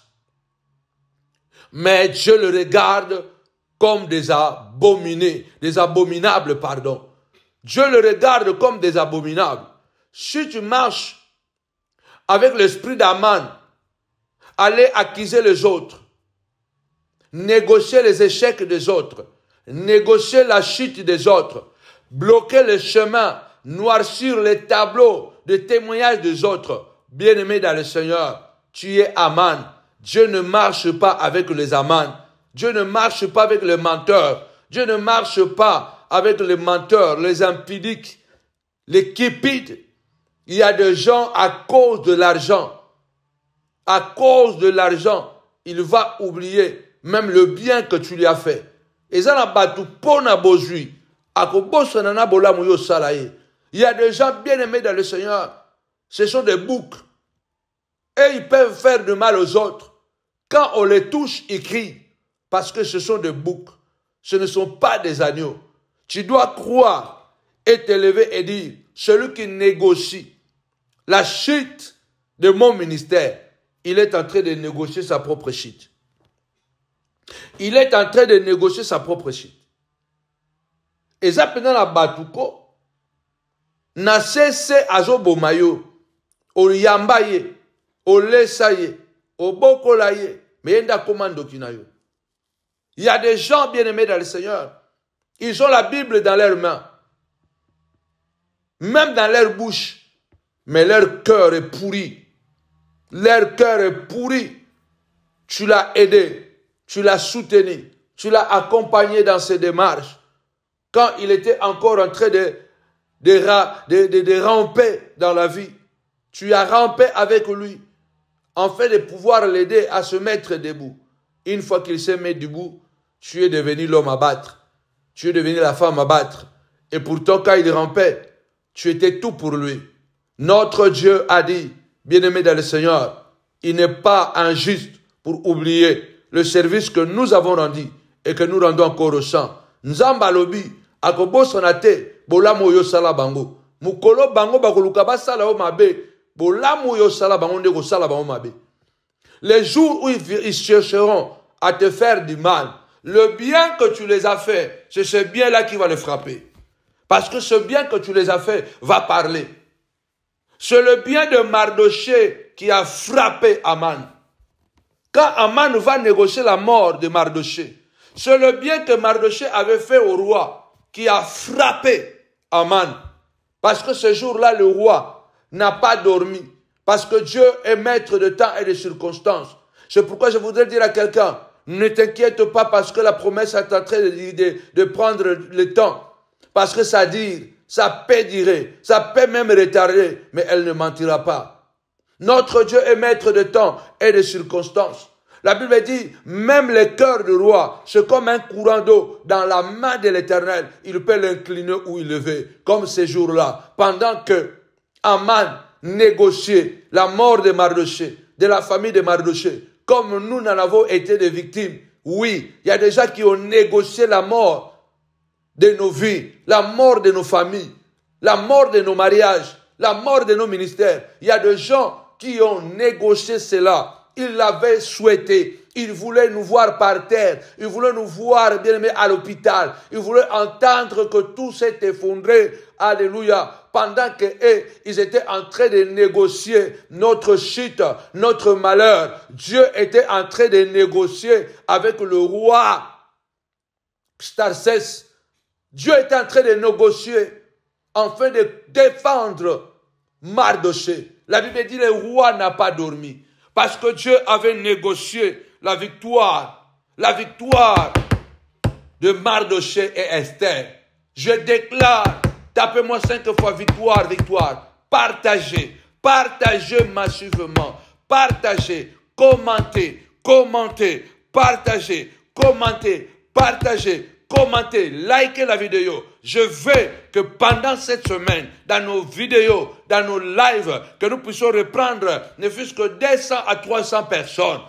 Mais Dieu le regarde comme des abominables, pardon. Dieu le regarde comme des abominables. Si tu marches avec l'esprit d'Aman, aller accuser les autres, négocier les échecs des autres, négocier la chute des autres, bloquer le chemin, noircir les tableaux de témoignages des autres, bien-aimé dans le Seigneur, tu es Aman. Dieu ne marche pas avec les Aman. Dieu ne marche pas avec les menteurs. Dieu ne marche pas avec les menteurs, les impudiques, les cupides. Il y a des gens à cause de l'argent. À cause de l'argent, il va oublier même le bien que tu lui as fait. Et ça n'a pas tout pour n'abosui. Il y a des gens bien aimés dans le Seigneur. Ce sont des boucs. Et ils peuvent faire du mal aux autres. Quand on les touche, ils crient. Parce que ce sont des boucs. Ce ne sont pas des agneaux. Tu dois croire et t'élever et dire, celui qui négocie la chute de mon ministère, il est en train de négocier sa propre chute. Il est en train de négocier sa propre chute. Et ça, pendant la batuko, na sese azoboma yo, oyamba ye, olesa ye, obokola ye, mais yenda komando kina yo. Il y a des gens bien-aimés dans le Seigneur, ils ont la Bible dans leurs mains, même dans leur bouche, mais leur cœur est pourri. Leur cœur est pourri. Tu l'as aidé, tu l'as soutenu, tu l'as accompagné dans ses démarches. Quand il était encore en train de ramper dans la vie, tu as rampé avec lui, afin de pouvoir l'aider à se mettre debout. Une fois qu'il s'est mis debout, tu es devenu l'homme à battre. Tu es devenu la femme à battre. Et pourtant, quand il rampait, tu étais tout pour lui. Notre Dieu a dit, bien-aimé dans le Seigneur, il n'est pas injuste pour oublier le service que nous avons rendu et que nous rendons encore au sang. Nzamba lobi, akobo sonate, bolamo yo sala bango. Mukolo bango bakoluka basala o mabe, bolamo yo sala bango ndeko sala bango mabe. Les jours où ils chercheront à te faire du mal, le bien que tu les as fait, c'est ce bien-là qui va les frapper. Parce que ce bien que tu les as fait va parler. C'est le bien de Mardoché qui a frappé Aman. Quand Aman va négocier la mort de Mardoché, c'est le bien que Mardoché avait fait au roi qui a frappé Aman. Parce que ce jour-là, le roi n'a pas dormi. Parce que Dieu est maître de temps et de circonstances. C'est pourquoi je voudrais dire à quelqu'un, ne t'inquiète pas parce que la promesse est en train de prendre le temps. Parce que ça dit, ça peut durer, ça peut même retarder, mais elle ne mentira pas. Notre Dieu est maître de temps et de circonstances. La Bible dit, même le cœur du roi, c'est comme un courant d'eau dans la main de l'Éternel. Il peut l'incliner ou l'élever, comme ces jours-là. Pendant que Aman négociait la mort de Mardoché, de la famille de Mardoché, comme nous n'en avons été des victimes. Oui, il y a des gens qui ont négocié la mort de nos vies, la mort de nos familles, la mort de nos mariages, la mort de nos ministères. Il y a des gens qui ont négocié cela. Ils l'avaient souhaité. Ils voulaient nous voir par terre. Ils voulaient nous voir, bien aimés, à l'hôpital. Ils voulaient entendre que tout s'est effondré. Alléluia. Pendant qu'ils étaient en train de négocier notre chute, notre malheur, Dieu était en train de négocier avec le roi Xerxès. Dieu était en train de négocier afin de défendre Mardoché. La Bible dit que le roi n'a pas dormi. Parce que Dieu avait négocié la victoire de Mardoché et Esther. Je déclare, tapez-moi 5 fois victoire, victoire. Partagez, partagez massivement. Partagez, commentez, commentez, partagez, commentez, partagez. Commentez, likez la vidéo. Je veux que pendant cette semaine, dans nos vidéos, dans nos lives, que nous puissions reprendre ne fût-ce que 200 à 300 personnes.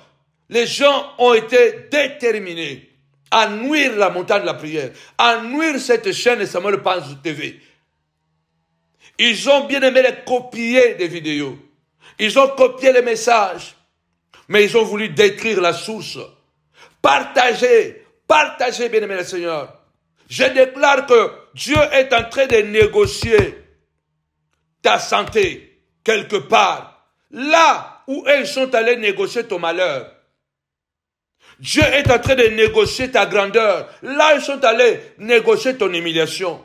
Les gens ont été déterminés à nuire la montagne de la prière, à nuire cette chaîne Samuel Panzou TV. Ils ont bien aimé les copier des vidéos. Ils ont copié les messages. Mais ils ont voulu détruire la source. Partagez. Partagez, bien-aimé le Seigneur. Je déclare que Dieu est en train de négocier ta santé quelque part. Là où ils sont allés négocier ton malheur. Dieu est en train de négocier ta grandeur. Là où ils sont allés négocier ton humiliation.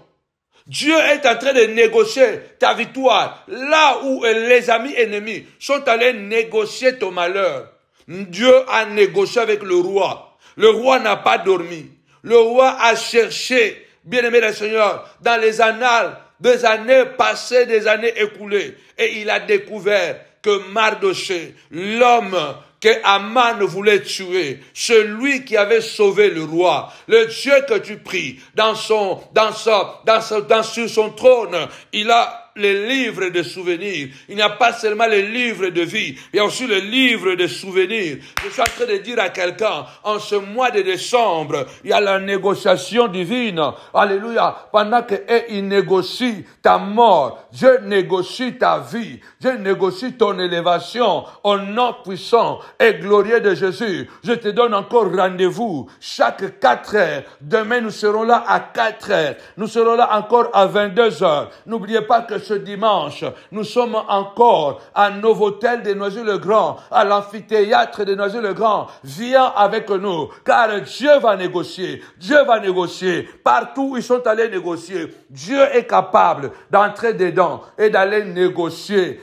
Dieu est en train de négocier ta victoire. Là où les amis ennemis sont allés négocier ton malheur. Dieu a négocié avec le roi. Le roi n'a pas dormi. Le roi a cherché, bien-aimé le Seigneur, dans les annales, des années passées, des années écoulées. Et il a découvert que Mardoché, l'homme que Aman voulait tuer, celui qui avait sauvé le roi, le Dieu que tu pries, sur son trône, il a les livres de souvenirs. Il n'y a pas seulement les livres de vie, il y a aussi les livres de souvenirs. Je suis en train de dire à quelqu'un, en ce mois de décembre, il y a la négociation divine. Alléluia. Pendant qu'il négocie ta mort, Dieu négocie ta vie, Dieu négocie ton élévation au nom puissant et glorieux de Jésus. Je te donne encore rendez-vous chaque 4 heures. Demain, nous serons là à 4 heures. Nous serons là encore à 22 heures. N'oubliez pas que ce dimanche, nous sommes encore à Novotel de Noisy-le-Grand, à l'amphithéâtre de Noisy-le-Grand. Viens avec nous, car Dieu va négocier. Dieu va négocier. Partout où ils sont allés négocier, Dieu est capable d'entrer dedans et d'aller négocier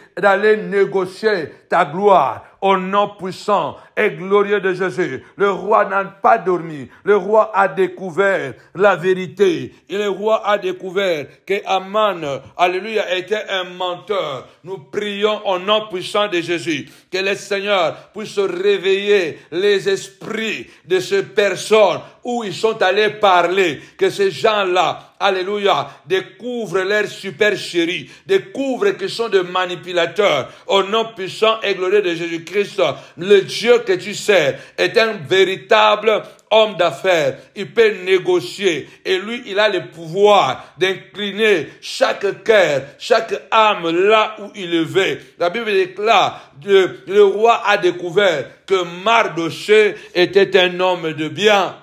ta gloire. Au nom puissant et glorieux de Jésus, le roi n'a pas dormi. Le roi a découvert la vérité. Et le roi a découvert que Aman, alléluia, était un menteur. Nous prions au nom puissant de Jésus que le Seigneur puisse réveiller les esprits de ces personnes où ils sont allés parler, que ces gens-là, alléluia, découvrent leur supercherie, découvrent qu'ils sont des manipulateurs. Au nom puissant et glorieux de Jésus-Christ, le Dieu que tu sers est un véritable homme d'affaires. Il peut négocier et lui, il a le pouvoir d'incliner chaque cœur, chaque âme là où il est veut. La Bible déclare, le roi a découvert que Mardochée était un homme de bien.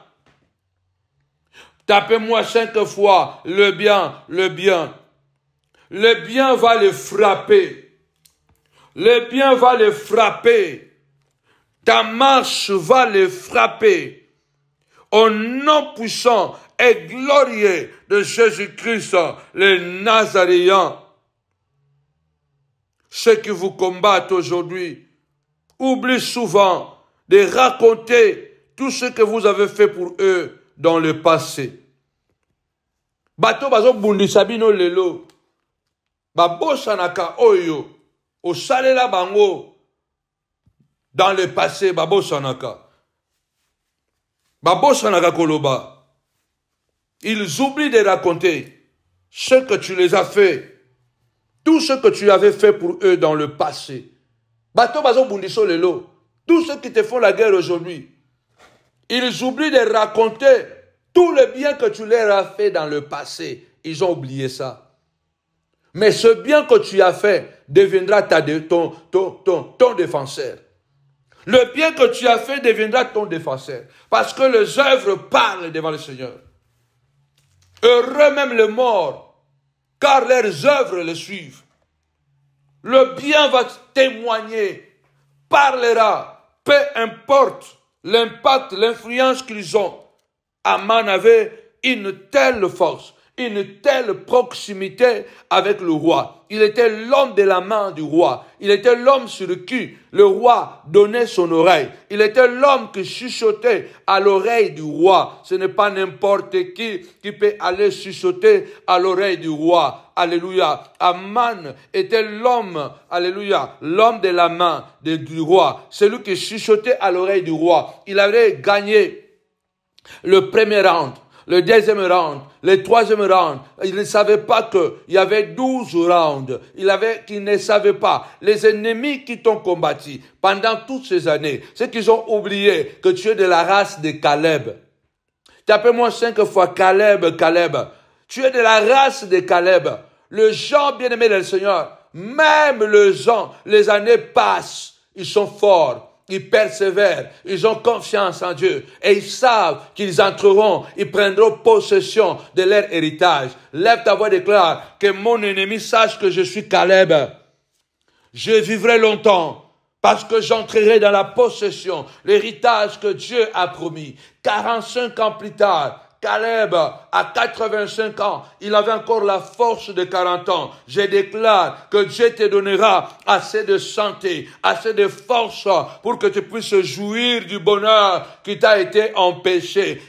Tapez-moi 5 fois le bien, le bien. Le bien va le frapper. Le bien va le frapper. Ta marche va le frapper. Au nom puissant et glorieux de Jésus-Christ, le Nazaréen. Ceux qui vous combattent aujourd'hui oublient souvent de raconter tout ce que vous avez fait pour eux dans le passé. Bato bazo bundisa bino lelo. Babosanaka oyo. Osalela bango. Dans le passé, babosanaka. Babosanaka koloba. Ils oublient de raconter ce que tu les as fait. Tout ce que tu avais fait pour eux dans le passé. Bato bazo bundiso lelo. Tous ceux qui te font la guerre aujourd'hui. Ils oublient de raconter tout le bien que tu leur as fait dans le passé. Ils ont oublié ça. Mais ce bien que tu as fait deviendra ton défenseur. Le bien que tu as fait deviendra ton défenseur. Parce que les œuvres parlent devant le Seigneur. Heureux même les morts, car leurs œuvres les suivent. Le bien va témoigner, parlera, peu importe l'impact, l'influence qu'ils ont. Aman avait une telle force, une telle proximité avec le roi. Il était l'homme de la main du roi. Il était l'homme sur qui le roi donnait son oreille. Il était l'homme qui chuchotait à l'oreille du roi. Ce n'est pas n'importe qui peut aller chuchoter à l'oreille du roi. Alléluia. Aman était l'homme, alléluia, l'homme de la main du roi. Celui qui chuchotait à l'oreille du roi. Il avait gagné le premier round, le deuxième round, le troisième round. Il ne savait pas qu'il y avait 12 rounds. Il ne savait pas. Les ennemis qui t'ont combattu pendant toutes ces années, c'est qu'ils ont oublié que tu es de la race de Caleb. Tapez-moi 5 fois Caleb, Caleb. Tu es de la race de Caleb. Le gens bien-aimé du Seigneur, même les années passent, ils sont forts. Ils persévèrent, ils ont confiance en Dieu et ils savent qu'ils entreront, ils prendront possession de leur héritage. Lève ta voix et déclare que mon ennemi sache que je suis Caleb. Je vivrai longtemps parce que j'entrerai dans la possession, l'héritage que Dieu a promis. 45 ans plus tard, Caleb, à 85 ans, il avait encore la force de 40 ans. Je déclare que Dieu te donnera assez de santé, assez de force pour que tu puisses jouir du bonheur qui t'a été empêché,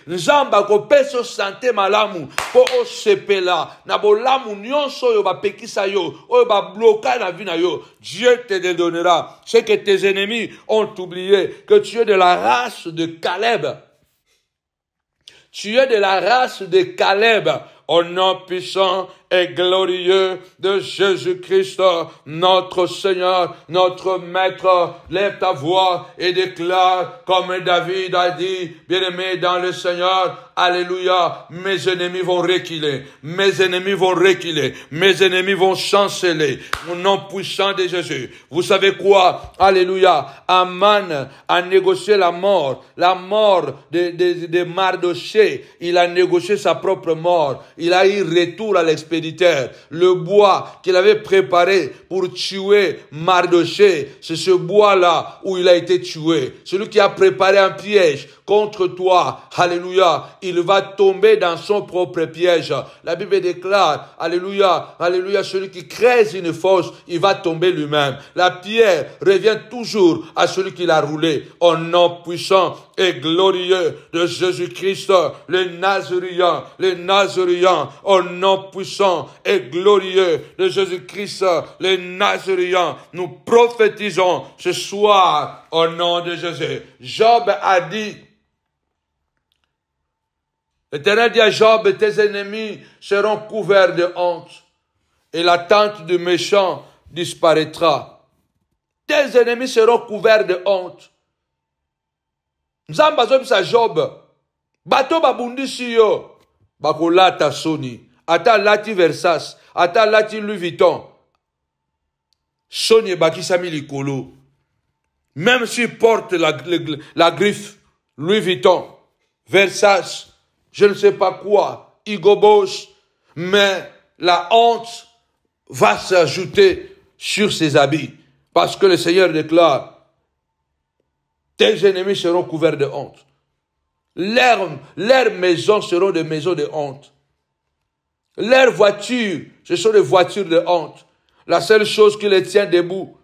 Nzamba ko peso santé malamu, po o sepela, na bolamu nyonso yo ba pekisa yo, o ba bloka na vie na yo. Dieu te donnera ce que tes ennemis ont oublié, que tu es de la race de Caleb. Tu es de la race de Caleb, au nom puissant et glorieux de Jésus-Christ, notre Seigneur, notre Maître. Lève ta voix et déclare, comme David a dit, bien-aimé dans le Seigneur, alléluia, mes ennemis vont reculer, mes ennemis vont reculer, mes ennemis vont chanceler, au nom puissant de Jésus. Vous savez quoi? Alléluia, Aman a négocié la mort de Mardochée. Il a négocié sa propre mort. il a eu retour à l'expéditeur. Le bois qu'il avait préparé pour tuer Mardochée, c'est ce bois-là où il a été tué. Celui qui a préparé un piège contre toi, alléluia, il va tomber dans son propre piège. La Bible déclare, alléluia, alléluia, celui qui crée une fosse, il va tomber lui-même. La pierre revient toujours à celui qui l'a roulé. Au nom puissant et glorieux de Jésus-Christ, le Nazaréen, au nom puissant et glorieux de Jésus-Christ, le Nazaréen, nous prophétisons ce soir au nom de Jésus. Job a dit, l'Éternel dit à Job, tes ennemis seront couverts de honte et la tente du méchant disparaîtra. Tes ennemis seront couverts de honte. Nzamba zobisa Job, bato babundisi yo, bakolata soni, ata lati Versace, ata lati Louis Vuitton, soni bakisami likolo. Même s'il porte la griffe Louis Vuitton, Versace, je ne sais pas quoi, Hugo Boss, mais la honte va s'ajouter sur ses habits. Parce que le Seigneur déclare, tes ennemis seront couverts de honte. Leurs maisons seront des maisons de honte. Leurs voitures, ce sont des voitures de honte. La seule chose qui les tient debout,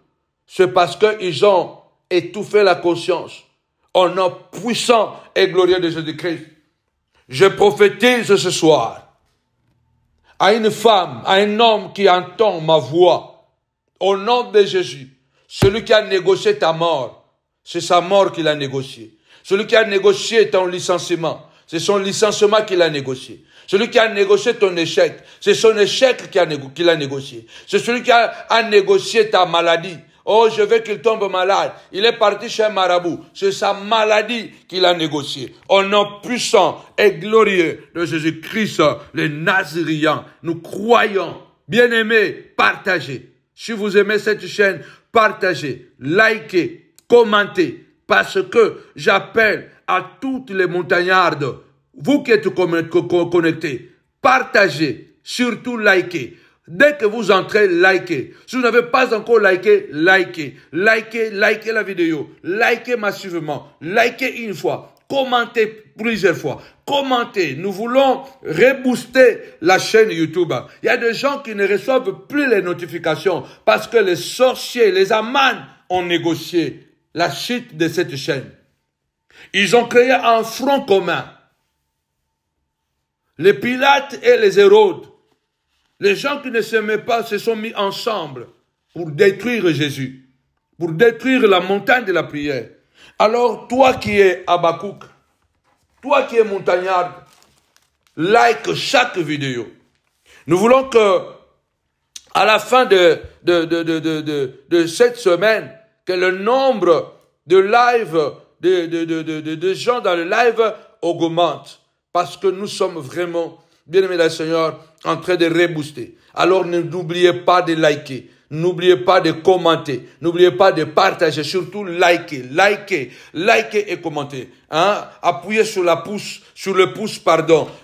c'est parce qu'ils ont étouffé la conscience. Au nom puissant et glorieux de Jésus-Christ. Je prophétise ce soir à une femme, à un homme qui entend ma voix, au nom de Jésus. Celui qui a négocié ta mort, c'est sa mort qu'il a négocié. Celui qui a négocié ton licenciement, c'est son licenciement qu'il a négocié. Celui qui a négocié ton échec, c'est son échec qu'il a négocié. C'est celui qui a négocié ta maladie. Oh, je veux qu'il tombe malade. Il est parti chez un marabout. C'est sa maladie qu'il a négociée. Au nom puissant et glorieux de Jésus-Christ, le Nazaréen, nous croyons. Bien-aimés, partagez. Si vous aimez cette chaîne, partagez, likez, commentez. Parce que j'appelle à toutes les montagnardes, vous qui êtes connectés, partagez, surtout likez. Dès que vous entrez, likez. Si vous n'avez pas encore liké, likez. Likez la vidéo. Likez massivement. Likez une fois. Commentez plusieurs fois. Commentez. Nous voulons rebooster la chaîne YouTube. Il y a des gens qui ne reçoivent plus les notifications parce que les sorciers, les amans ont négocié la chute de cette chaîne. Ils ont créé un front commun. Les Pilates et les Hérodes. Les gens qui ne s'aimaient pas se sont mis ensemble pour détruire Jésus, pour détruire la montagne de la prière. Alors, toi qui es Habakkuk, toi qui es montagnard, like chaque vidéo. Nous voulons que, à la fin de cette semaine, que le nombre de lives, de gens dans le live augmente. Parce que nous sommes vraiment, bien-aimés du Seigneur, en train de rebooster. Alors n'oubliez pas de liker, n'oubliez pas de commenter, n'oubliez pas de partager, surtout liker et commenter. Appuyez sur le pouce,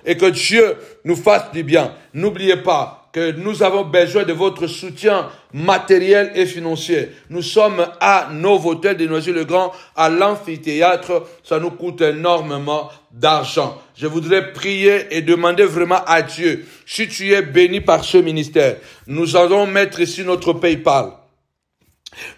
et que Dieu nous fasse du bien. N'oubliez pas que nous avons besoin de votre soutien matériel et financier. Nous sommes à Novotel de Noisy-le-Grand, à l'amphithéâtre. Ça nous coûte énormément d'argent. Je voudrais prier et demander vraiment à Dieu, si tu es béni par ce ministère, nous allons mettre ici notre PayPal.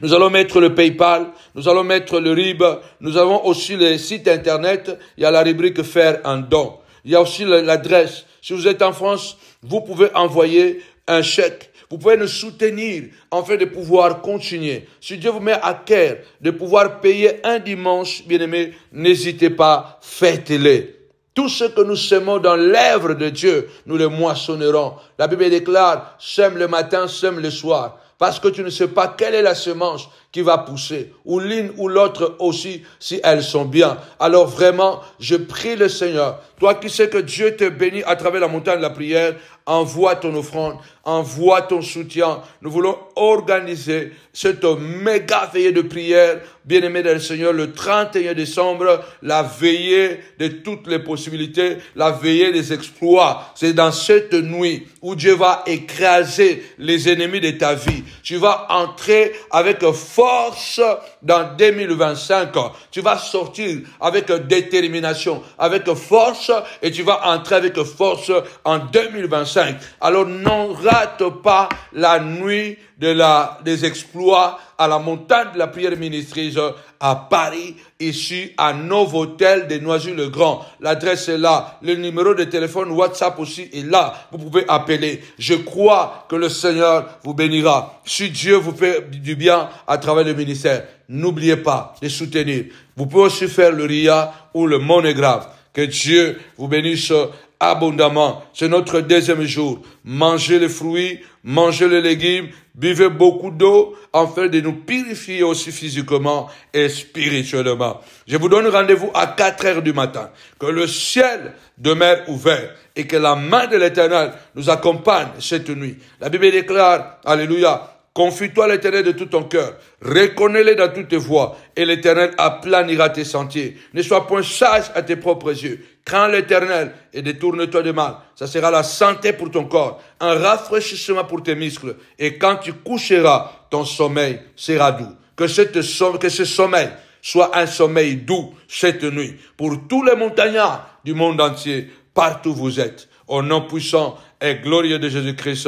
Nous allons mettre le PayPal, nous allons mettre le RIB, nous avons aussi le site internet, il y a la rubrique faire un don. Il y a aussi l'adresse. Si vous êtes en France, vous pouvez envoyer un chèque. Vous pouvez nous soutenir afin de pouvoir continuer. Si Dieu vous met à cœur de pouvoir payer un dimanche, bien-aimé, n'hésitez pas, faites-le. Tout ce que nous semons dans l'œuvre de Dieu, nous le moissonnerons. La Bible déclare, sème le matin, sème le soir. Parce que tu ne sais pas quelle est la semence qui va pousser, ou l'une ou l'autre aussi, si elles sont bien. Alors vraiment, je prie le Seigneur, toi qui sais que Dieu te bénit à travers la montagne de la prière, envoie ton offrande, envoie ton soutien. Nous voulons organiser cette méga veillée de prière, bien-aimé dans le Seigneur, le 31 décembre, la veillée de toutes les possibilités, la veillée des exploits. C'est dans cette nuit où Dieu va écraser les ennemis de ta vie. Tu vas entrer avec force dans 2025. Tu vas sortir avec détermination, avec force, et tu vas entrer avec force en 2025. Alors, n'en rate pas la nuit des exploits à la montagne de la prière ministreuse à Paris, ici à Novotel de Noisy-le-Grand. L'adresse est là. Le numéro de téléphone WhatsApp aussi est là. Vous pouvez appeler. Je crois que le Seigneur vous bénira. Si Dieu vous fait du bien à travers le ministère, n'oubliez pas de soutenir. Vous pouvez aussi faire le RIA ou le MoneyGram. Que Dieu vous bénisse abondamment. C'est notre deuxième jour. Mangez les fruits, mangez les légumes, buvez beaucoup d'eau, afin de nous purifier aussi physiquement et spirituellement. Je vous donne rendez-vous à 4 heures du matin. Que le ciel demeure ouvert et que la main de l'Éternel nous accompagne cette nuit. La Bible déclare, alléluia, confie-toi à l'Éternel de tout ton cœur. Reconnais-le dans toutes tes voies. Et l'Éternel aplanira tes sentiers. Ne sois point sage à tes propres yeux. Crains l'Éternel et détourne-toi de mal. Ça sera la santé pour ton corps, un rafraîchissement pour tes muscles. Et quand tu coucheras, ton sommeil sera doux. Que ce sommeil soit un sommeil doux cette nuit. Pour tous les montagnards du monde entier, partout où vous êtes. Au nom puissant et glorieux de Jésus-Christ.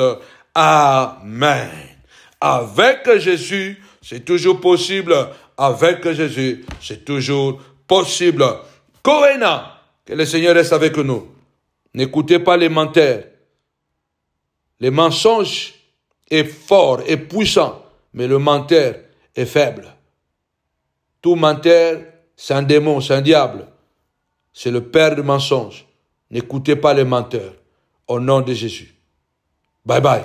Amen. Avec Jésus, c'est toujours possible. Avec Jésus, c'est toujours possible. Coréna, que le Seigneur reste avec nous. N'écoutez pas les menteurs. Le mensonge est fort et puissant, mais le menteur est faible. Tout menteur, c'est un démon, c'est un diable. C'est le père du mensonge. N'écoutez pas les menteurs. Au nom de Jésus. Bye bye.